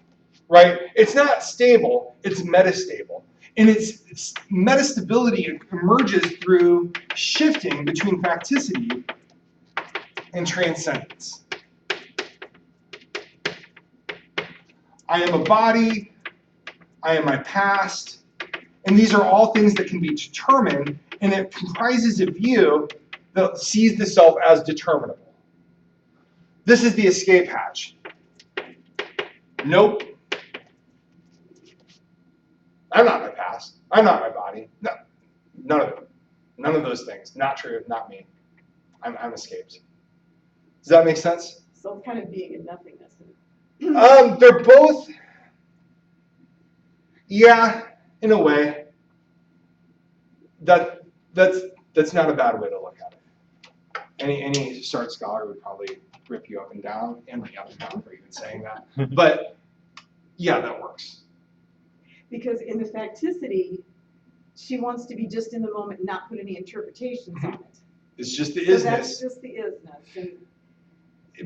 right? It's not stable, it's metastable. And its metastability emerges through shifting between facticity and transcendence. I am a body, I am my past, and these are all things that can be determined, and it comprises a view that sees the self as determinable. This is the escape hatch. Nope. I'm not my past. I'm not my body. No, none of them. None of those things. Not true, not me. I'm escaped. Does that make sense? So kind of being in nothingness. They're both, yeah, in a way. That's not a bad way to look at it. Any Sartre scholar would probably rip you up and down, and me up and down for even saying that. But yeah, that works. Because in the facticity, she wants to be just in the moment, not put any interpretations on it. It's just the So isness. that's just the isness.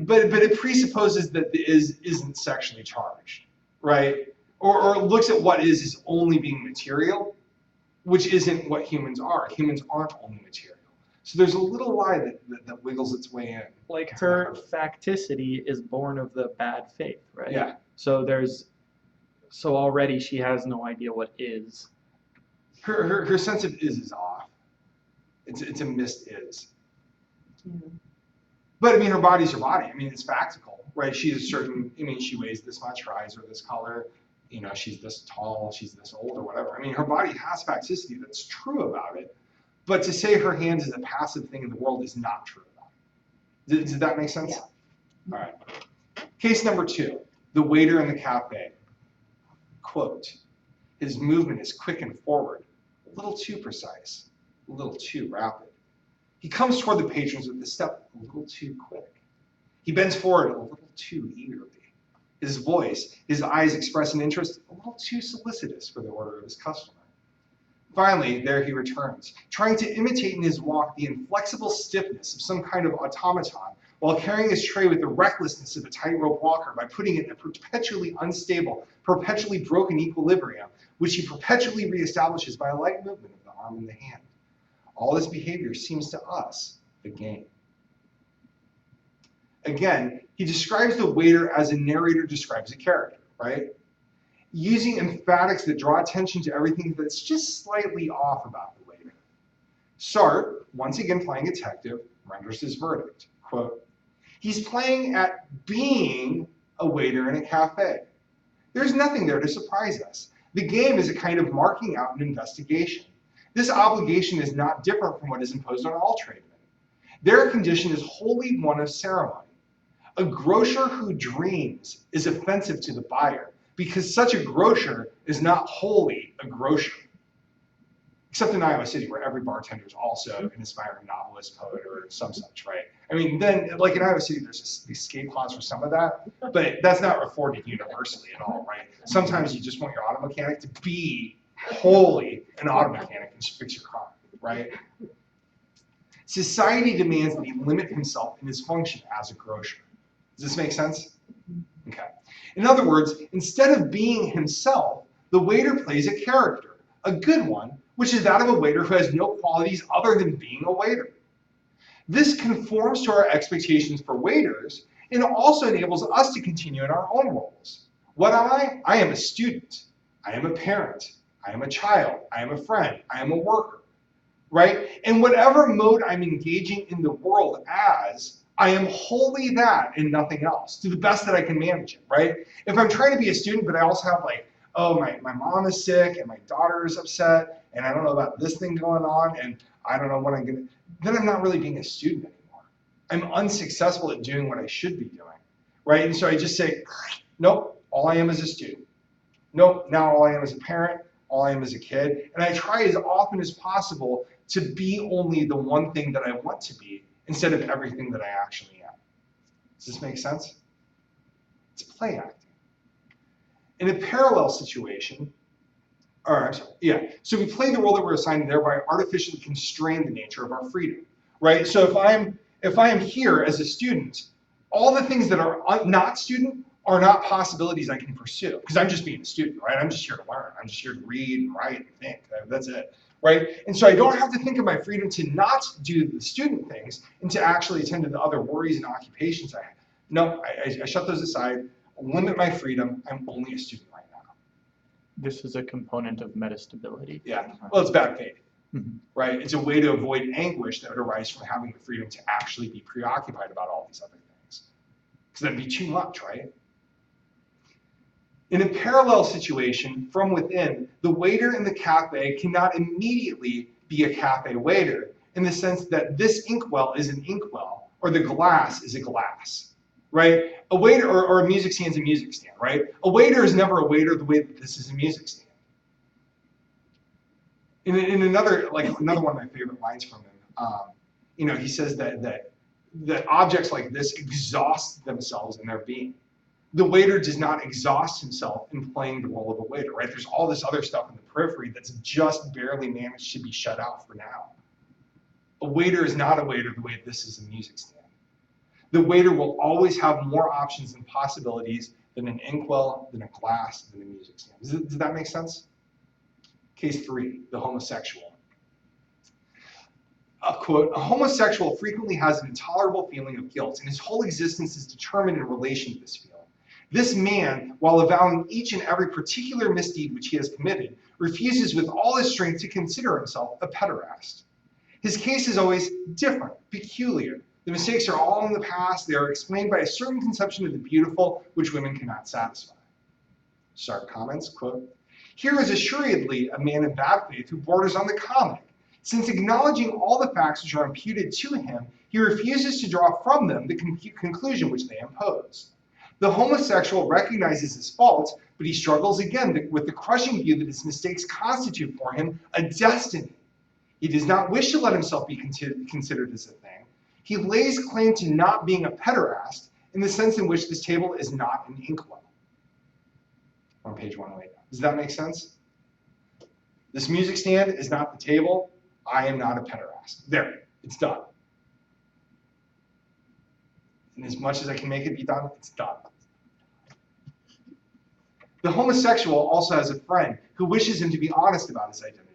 but it presupposes that the isn't sexually charged, right? Or looks at what is only being material, which isn't what humans are. Humans aren't only material. So there's a little lie that wiggles its way in. Like her facticity is born of the bad faith, right? Yeah. So already she has no idea what is. Her sense of is off. It's a missed is. Yeah. But I mean, her body's her body. I mean, it's factical, right? She is certain. I mean, she weighs this much, her eyes are this color. You know, she's this tall, she's this old, or whatever. I mean, her body has facticity that's true about it. But to say her hand is a passive thing in the world is not true about it. Does that make sense? Yeah. All right. Case number 2, the waiter in the cafe. Quote, his movement is quick and forward, a little too precise, a little too rapid. He comes toward the patrons with a step a little too quick. He bends forward a little too eagerly. His voice, his eyes express an interest a little too solicitous for the order of his customer. Finally, there he returns, trying to imitate in his walk the inflexible stiffness of some kind of automaton, while carrying his tray with the recklessness of a tightrope walker by putting it in a perpetually unstable, perpetually broken equilibrium, which he perpetually reestablishes by a light movement of the arm and the hand. All this behavior seems to us a game. Again, he describes the waiter as a narrator describes a character, right? Using emphatics that draw attention to everything that's just slightly off about the waiter. Sartre, once again playing a detective, renders his verdict. Quote, he's playing at being a waiter in a cafe. There's nothing there to surprise us. The game is a kind of marking out an investigation. This obligation is not different from what is imposed on all tradesmen. Their condition is wholly one of ceremony. A grocer who dreams is offensive to the buyer because such a grocer is not wholly a grocer. Except in Iowa City, where every bartender is also an aspiring novelist, poet, or some such, right? I mean, then, like in Iowa City, there's the escape clause for some of that, but that's not afforded universally at all, right? Sometimes you just want your auto mechanic to be wholly an auto mechanic and fix your car, right? Society demands that he limit himself in his function as a grocer. Does this make sense? Okay. In other words, instead of being himself, the waiter plays a character, a good one, which is that of a waiter who has no qualities other than being a waiter. This conforms to our expectations for waiters and also enables us to continue in our own roles. What am I? I am a student. I am a parent. I am a child. I am a friend. I am a worker, right? And whatever mode I'm engaging in the world as, I am wholly that and nothing else, to the best that I can manage it, right? If I'm trying to be a student, but I also have like, oh, my mom is sick and my daughter is upset and I don't know about this thing going on and I don't know what I'm gonna, then I'm not really being a student anymore. I'm unsuccessful at doing what I should be doing, right? And so I just say, nope, all I am is a student. Nope, now all I am is a parent, all I am is a kid. And I try as often as possible to be only the one thing that I want to be instead of everything that I actually am. Does this make sense? It's play acting. In a parallel situation, so we play the role that we're assigned and thereby artificially constrain the nature of our freedom, right? So if I am here as a student, all the things that are not student are not possibilities I can pursue because I'm just being a student, right? I'm just here to learn. I'm just here to read and write and think. That's it, right? And so I don't have to think of my freedom to not do the student things and to actually attend to the other worries and occupations I have. No, I shut those aside, limit my freedom. I'm only a student right now. This is a component of metastability. Yeah, well, it's bad faith, Mhm. right? It's a way to avoid anguish that would arise from having the freedom to actually be preoccupied about all these other things. Because that'd be too much, right? In a parallel situation, from within, the waiter in the cafe cannot immediately be a cafe waiter in the sense that this inkwell is an inkwell or the glass is a glass, right? A waiter or a music stand is a music stand, right? A waiter is never a waiter the way that this is a music stand. In another one of my favorite lines from him, he says that objects like this exhaust themselves in their being. The waiter does not exhaust himself in playing the role of a waiter, right? There's all this other stuff in the periphery that's just barely managed to be shut out for now. A waiter is not a waiter the way this is a music stand. The waiter will always have more options and possibilities than an inkwell, than a glass, than a music stand. Does that make sense? Case 3, the homosexual. Quote, a homosexual frequently has an intolerable feeling of guilt, and his whole existence is determined in relation to this feeling. This man, while avowing each and every particular misdeed which he has committed, refuses with all his strength to consider himself a pederast. His case is always different, peculiar. The mistakes are all in the past. They are explained by a certain conception of the beautiful which women cannot satisfy. Sartre comments, quote, here is assuredly a man of bad faith who borders on the comic, since acknowledging all the facts which are imputed to him, he refuses to draw from them the conclusion which they impose. The homosexual recognizes his faults, but he struggles again with the crushing view that his mistakes constitute for him a destiny. He does not wish to let himself be considered as a thing. He lays claim to not being a pederast in the sense in which this table is not an inkwell. On page 108. Does that make sense? This music stand is not the table. I am not a pederast. There, it's done. And as much as I can make it be done, it's done. The homosexual also has a friend who wishes him to be honest about his identity.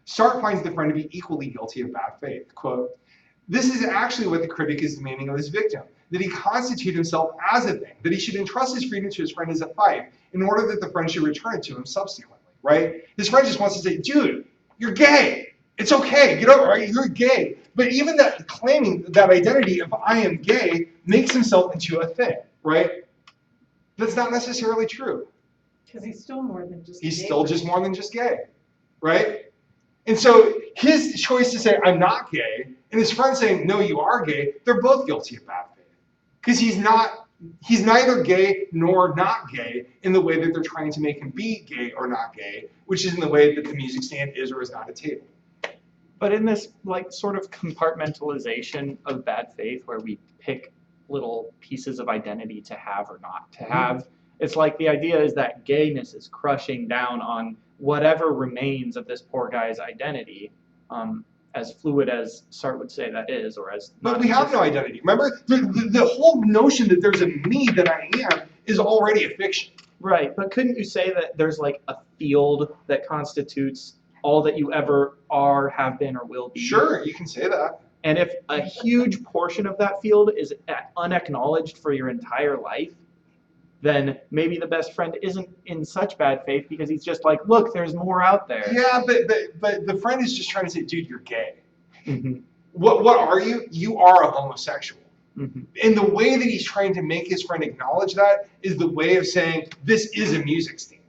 Sartre finds the friend to be equally guilty of bad faith. Quote, this is actually what the critic is demanding of his victim, that he constitute himself as a thing, that he should entrust his freedom to his friend as a fief in order that the friend should return it to him subsequently, right? His friend just wants to say, dude, you're gay. It's okay, get over it, right? You're gay. But even that claiming that identity of I am gay makes himself into a thing, right? That's not necessarily true. Because he's still more than just He's gay. still just more than just gay, right? And so his choice to say, I'm not gay, and his friend saying, no, you are gay, they're both guilty of bad faith. Because he's neither gay nor not gay in the way that they're trying to make him be gay or not gay, which is in the way that the music stand is or is not a table. But in this like sort of compartmentalization of bad faith where we pick little pieces of identity to have or not to have, it's like the idea is that gayness is crushing down on whatever remains of this poor guy's identity, as fluid as Sartre would say that is, or as But we have no identity. Remember, the whole notion that there's a me that I am is already a fiction. Right, but couldn't you say that there's like a field that constitutes all that you ever are, have been, or will be? Sure, you can say that. And if a huge portion of that field is unacknowledged for your entire life, then maybe the best friend isn't in such bad faith because he's just like, look, there's more out there. Yeah, but the friend is just trying to say, dude, you're gay. Mm-hmm. What are you? You are a homosexual. Mm-hmm. And the way that he's trying to make his friend acknowledge that is the way of saying, this is a music stand.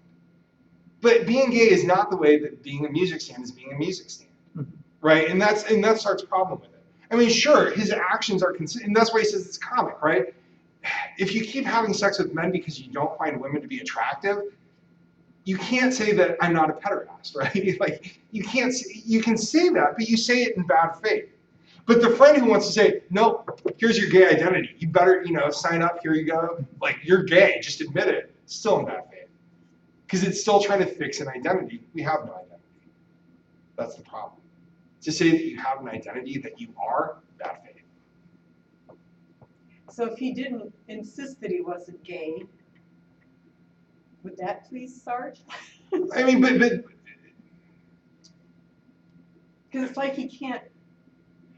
But being gay is not the way that being a music stand is being a music stand. Mm-hmm. Right? And that's Sartre's problem with it. I mean, sure, his actions are consistent, and that's why he says it's comic, right? If you keep having sex with men because you don't find women to be attractive, you can't say that I'm not a pederast, right? Like you can say that, but you say it in bad faith. But the friend who wants to say, no, here's your gay identity. You better, sign up, here you go. Like you're gay, just admit it. Still in bad faith. Because it's still trying to fix an identity. We have no identity. That's the problem. To say that you have an identity that you are, bad faith. So if he didn't insist that he wasn't gay, would that please Sartre? I mean, but because it's like he can't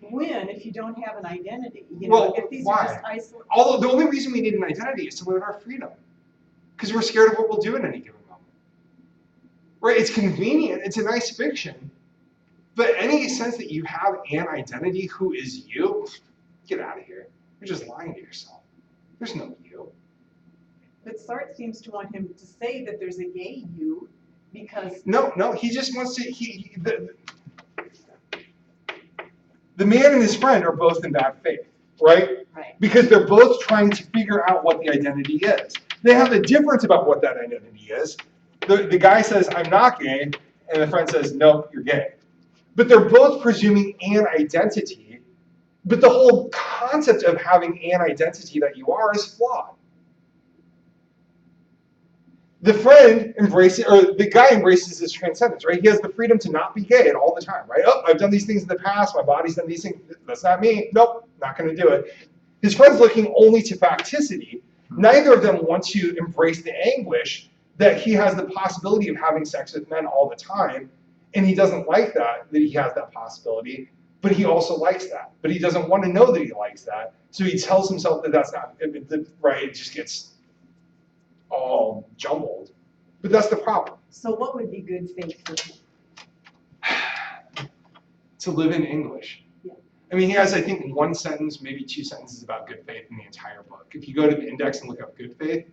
win if you don't have an identity. Well, if these why? are just isolated. Although the only reason we need an identity is to limit our freedom, because we're scared of what we'll do at any given moment. Right? It's convenient. It's a nice fiction, but any sense that you have an identity who is you, get out of here. You're just lying to yourself. There's no you. But Sartre seems to want him to say that there's a gay you because... No, he just wants to... The man and his friend are both in bad faith, right? Right. Because they're both trying to figure out what the identity is. They have a difference about what that identity is. The guy says, I'm not gay, and the friend says, no, you're gay. But they're both presuming an identity. But the whole concept of having an identity that you are is flawed. The friend embraces, or the guy embraces his transcendence, right? He has the freedom to not be gay at all the time, right? Oh, I've done these things in the past. My body's done these things. That's not me. Nope, not going to do it. His friend's looking only to facticity. Neither of them want to embrace the anguish that he has the possibility of having sex with men all the time, and he doesn't like that he has that possibility, but he also likes that. But he doesn't want to know that he likes that, so he tells himself that that's not right. It just gets all jumbled. But that's the problem. So what would be good faith for him? To live in English. Yeah. I mean, he has, I think, one sentence, maybe two sentences about good faith in the entire book. If you go to the index and look up good faith,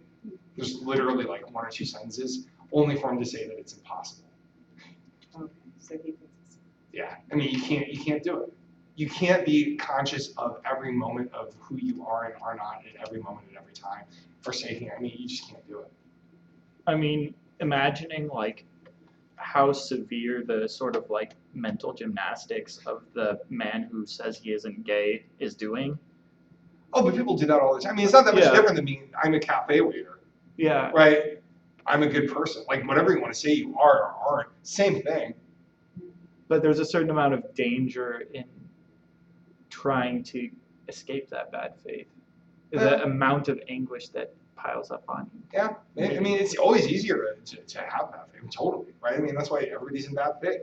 there's literally like one or two sentences, only for him to say that it's impossible. Okay, so he thinks it's... Yeah, I mean, you can't do it. You can't be conscious of every moment of who you are and are not at every moment and every time. Forsaking, I mean, you just can't do it. I mean, imagining like how severe the sort of like mental gymnastics of the man who says he isn't gay is doing. Oh, but people do that all the time. I mean, it's not that much Yeah. different than being, I'm a cafe waiter, Yeah. right? I'm a good person. Like, whatever you want to say you are or aren't, same thing. But there's a certain amount of danger in trying to escape that bad faith. The amount of anguish that piles up on you. Yeah, I mean, it's always easier to have bad faith, totally, right? I mean, that's why everybody's in bad faith.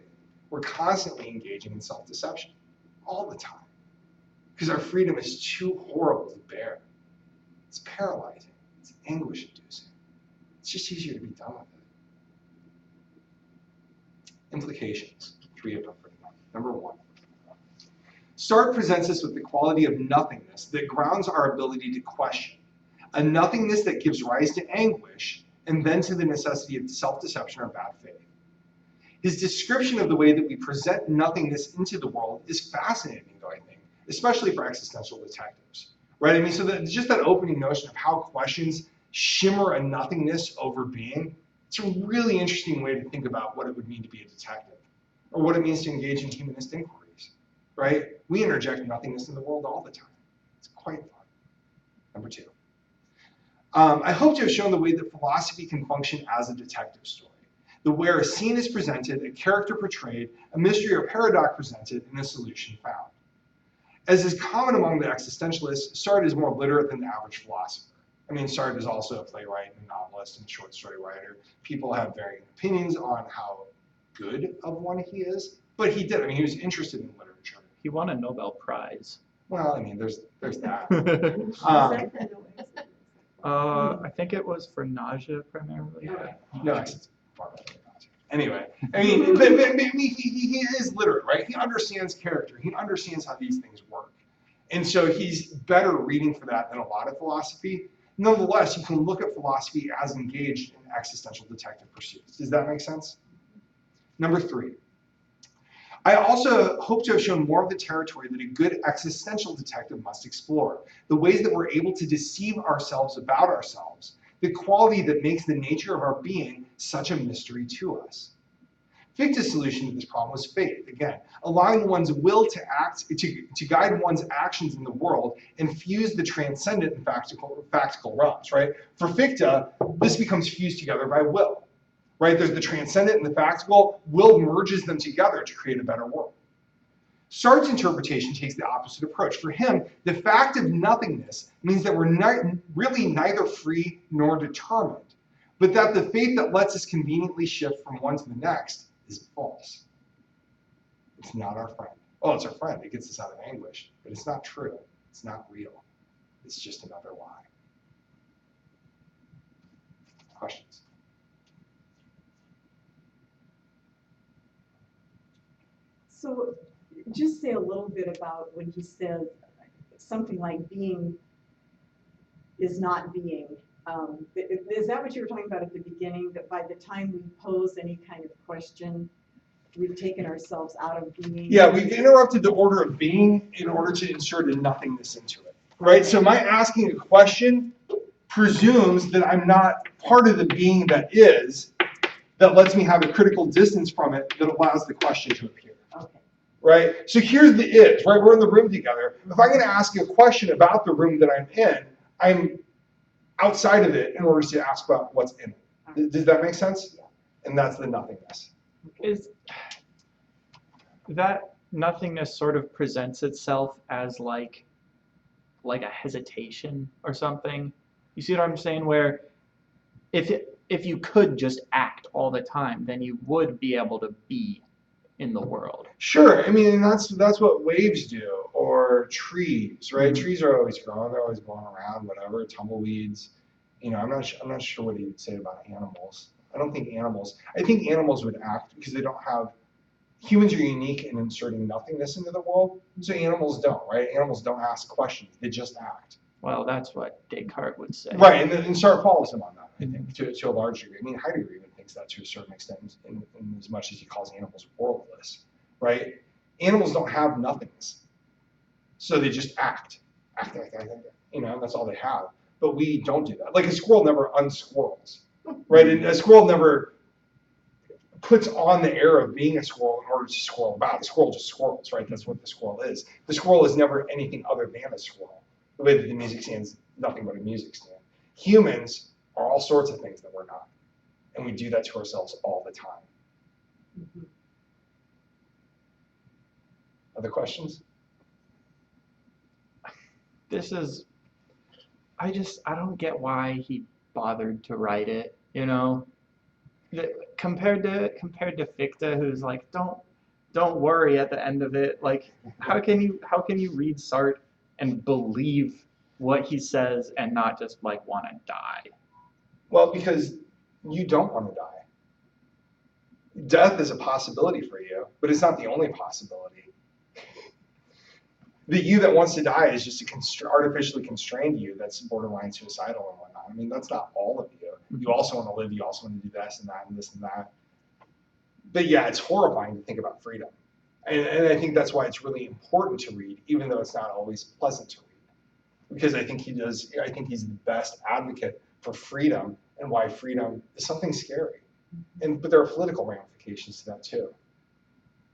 We're constantly engaging in self-deception, all the time. Because our freedom is too horrible to bear. It's paralyzing. It's anguish-inducing. It's just easier to be done with it. Implications, 3 of them. Number 1. Sartre presents us with the quality of nothingness that grounds our ability to question. A nothingness that gives rise to anguish, and then to the necessity of self-deception or bad faith. His description of the way that we present nothingness into the world is fascinating, though, I think, especially for existential detectives, right? I mean, so just that opening notion of how questions shimmer a nothingness over being, it's a really interesting way to think about what it would mean to be a detective, or what it means to engage in humanist inquiries, right? We interject nothingness in the world all the time. It's quite fun. Number 2. I hope to have shown the way that philosophy can function as a detective story, where a scene is presented, a character portrayed, a mystery or paradox presented, and a solution found. As is common among the existentialists, Sartre is more literate than the average philosopher. I mean, Sartre is also a playwright and a novelist and a short story writer. People have varying opinions on how good of one he is, but he did. I mean, he was interested in literature. He won a Nobel Prize. Well, I mean, there's that. I think it was for nausea primarily. Yeah. No, it's far better than that. Anyway, I mean, but he is literate, right? He understands character. He understands how these things work. And so he's better reading for that than a lot of philosophy. Nonetheless, you can look at philosophy as engaged in existential detective pursuits. Does that make sense? Number 3. I also hope to have shown more of the territory that a good existential detective must explore, the ways that we're able to deceive ourselves about ourselves, the quality that makes the nature of our being such a mystery to us. Fichte's solution to this problem was faith, again, allowing one's will to act, to guide one's actions in the world and fuse the transcendent and factical realms, right? For Fichte, this becomes fused together by will. Right, there's the transcendent and the factical. Will merges them together to create a better world. Sartre's interpretation takes the opposite approach. For him, the fact of nothingness means that we're really neither free nor determined, but that the faith that lets us conveniently shift from one to the next is false. It's not our friend. Oh, it's our friend. It gets us out of anguish, but it's not true. It's not real. It's just another lie. Questions? So just say a little bit about when he says something like being is not being. Is that what you were talking about at the beginning, that by the time we pose any kind of question, we've taken ourselves out of being? Yeah, we've interrupted the order of being in order to insert a nothingness into it, right? So my asking a question presumes that I'm not part of the being that is, that lets me have a critical distance from it that allows the question to appear. Okay. Right? So here's the is, right? We're in the room together. If I'm going to ask you a question about the room that I'm in, I'm outside of it in order to ask about what's in it. Does that make sense? Yeah. And that's the nothingness. Is that nothingness sort of presents itself as like like a hesitation or something. You see what I'm saying? Where if you could just act all the time, then you would be able to be in the world. Sure, I mean that's what waves do, or trees, right? Mhm. Trees are always growing, they're always blowing around, whatever, tumbleweeds. I'm not sure what you'd say about animals. I don't think animals. I think animals would act because they don't have. Humans are unique in inserting nothingness into the world, so animals don't, right? Animals don't ask questions; they just act. Well, that's what Descartes would say. Right, and Sartre follows him on that, I think, to a large degree. I mean, Heidegger even thinks that to a certain extent, in as much as he calls animals worldless, right? Animals don't have nothingness, so they just act. And that's all they have. But we don't do that. Like a squirrel never unsquirrels, right? And a squirrel never puts on the air of being a squirrel in order to squirrel about. The squirrel just squirrels, right? That's what the squirrel is. The squirrel is never anything other than a squirrel. The way that the music stands nothing but a music stand. Humans are all sorts of things that we're not. And we do that to ourselves all the time. Mhm. Other questions? I don't get why he bothered to write it, you know? Compared to Fichte, who's like, don't worry at the end of it. Like, how can you read Sartre and believe what he says and not just like want to die? Well, because you don't want to die. Death is a possibility for you, but it's not the only possibility. The you that wants to die is just a artificially constrained you that's borderline suicidal and whatnot. I mean, that's not all of you. You also want to live, you also want to do this and that and this and that. But yeah, it's horrifying to think about freedom. And I think that's why it's really important to read, even though it's not always pleasant to read. Because I think he's the best advocate for freedom and why freedom is something scary. But there are political ramifications to that too.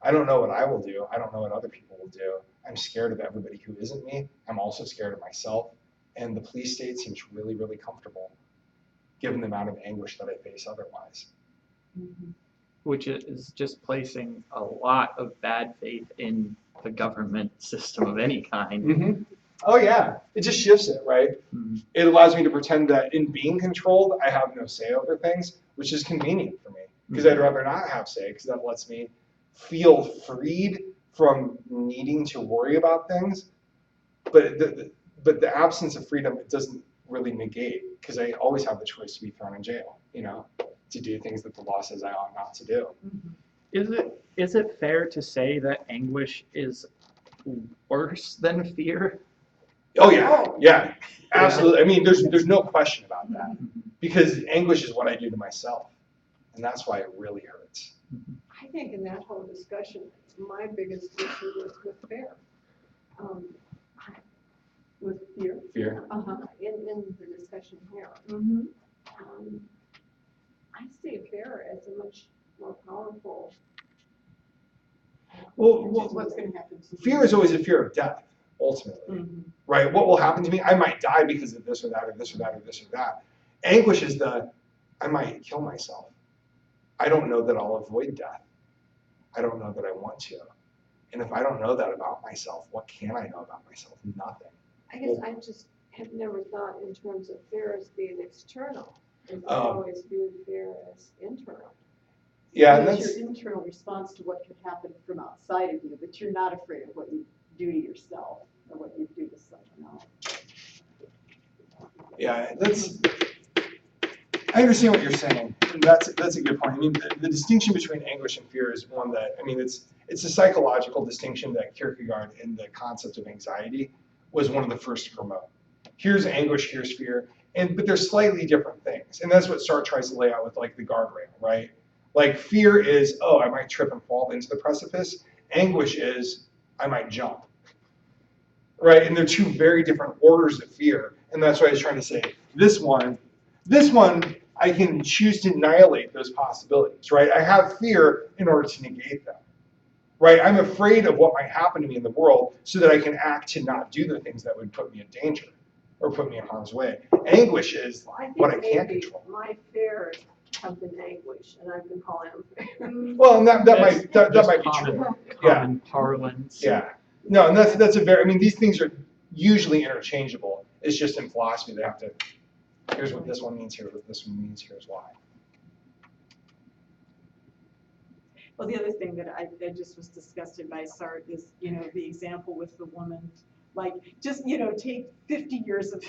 I don't know what I will do. I don't know what other people will do. I'm scared of everybody who isn't me. I'm also scared of myself. And the police state seems really, really comfortable, given the amount of anguish that I face otherwise. Mhm. Which is just placing a lot of bad faith in the government system of any kind. Mm-hmm. Oh yeah, it just shifts it, right? Mm-hmm. It allows me to pretend that in being controlled, I have no say over things, which is convenient for me because I'd rather not have say because that lets me feel freed from needing to worry about things. But the absence of freedom, it doesn't really negate because I always have the choice to be thrown in jail, to do things that the law says I ought not to do. Mhm. Is it fair to say that anguish is worse than fear? Oh yeah, absolutely. I mean, there's no question about that because anguish is what I do to myself, and that's why it really hurts. I think in that whole discussion, my biggest issue was with fear. With fear. Fear. In the discussion here, Mhm. I see fear as a much more powerful. Well, What's going to happen to you? fear is always a fear of death, ultimately, Mhm. right? What will happen to me? I might die because of this or that or this or that or this or that. Anguish is I might kill myself. I don't know that I'll avoid death. I don't know that I want to. And if I don't know that about myself, what can I know about myself? Nothing. I guess I just have never thought in terms of fear as being external. I always viewed fear as internal. Yeah, and It's that's your internal response to what could happen from outside of you, but you're not afraid of what you do to yourself or what you do to someone else. yeah, I understand what you're saying. And that's a good point. I mean, the distinction between anguish and fear is one that it's a psychological distinction that Kierkegaard in the concept of anxiety was one of the first to promote. Here's anguish, here's fear, but they're slightly different things. And that's what Sartre tries to lay out with like the guardrail, right? Like fear is, oh, I might trip and fall into the precipice. Anguish is, I might jump, right? And they're two very different orders of fear. And that's why I was trying to say, this one, I can choose to annihilate those possibilities, right? I have fear in order to negate them, right? I'm afraid of what might happen to me in the world so that I can act to not do the things that would put me in danger or put me in harm's way. Anguish is what I can't control. My fears have been anguish, and I've been calling them fear. Well, and that might be Just true. common parlance. Yeah. No, and that's a very, I mean, these things are usually interchangeable. It's just in philosophy they have to, here's what this one means, here's what this one means, here's why. Well, the other thing that I just was disgusted by Sartre is, the example with the woman, like, just, take 50 years of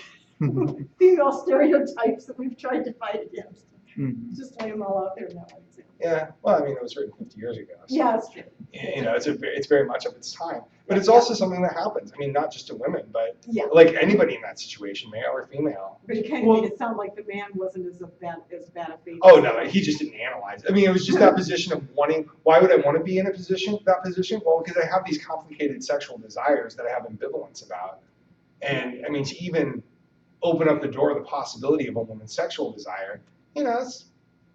female stereotypes that we've tried to fight against. Just lay them all out there in that one example. Yeah, well, I mean, it was written 50 years ago. So, Yeah, that's true. It's very much of its time. But it's also something that happens. I mean, not just to women, but Yeah. like anybody in that situation, male or female. But it kind of made it sound like the man wasn't as bad a faith. Oh, no, he just didn't analyze it. I mean, it was just that position of wanting, why would I want to be in that position? Well, because I have these complicated sexual desires that I have ambivalence about. And I mean, to even open up the door of the possibility of a woman's sexual desire, it's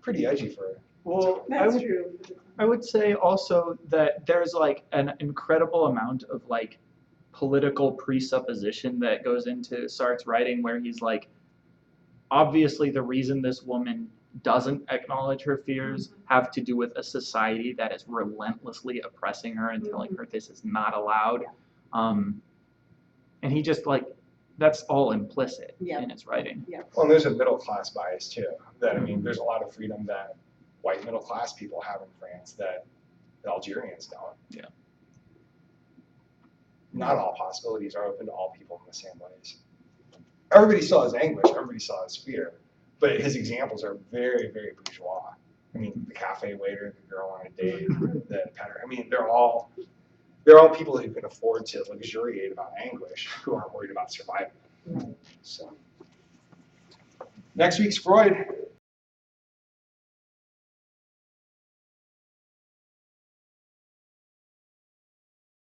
pretty edgy for her. Well, That's true. I would say also that there's like an incredible amount of like political presupposition that goes into Sartre's writing, where he's like, obviously the reason this woman doesn't acknowledge her fears have to do with a society that is relentlessly oppressing her and telling her this is not allowed. And he just like, that's all implicit in his writing. Yeah. Well, and there's a middle class bias too. That I mean, there's a lot of freedom that white middle class people have in France that the Algerians don't. Yeah. Not all possibilities are open to all people in the same ways. Everybody still has anguish. Everybody still has fear. But his examples are very, very bourgeois. I mean, the cafe waiter, the girl on a date, the petter. I mean, they're all people who can afford to luxuriate about anguish, who aren't worried about survival. Right. So, next week's Freud.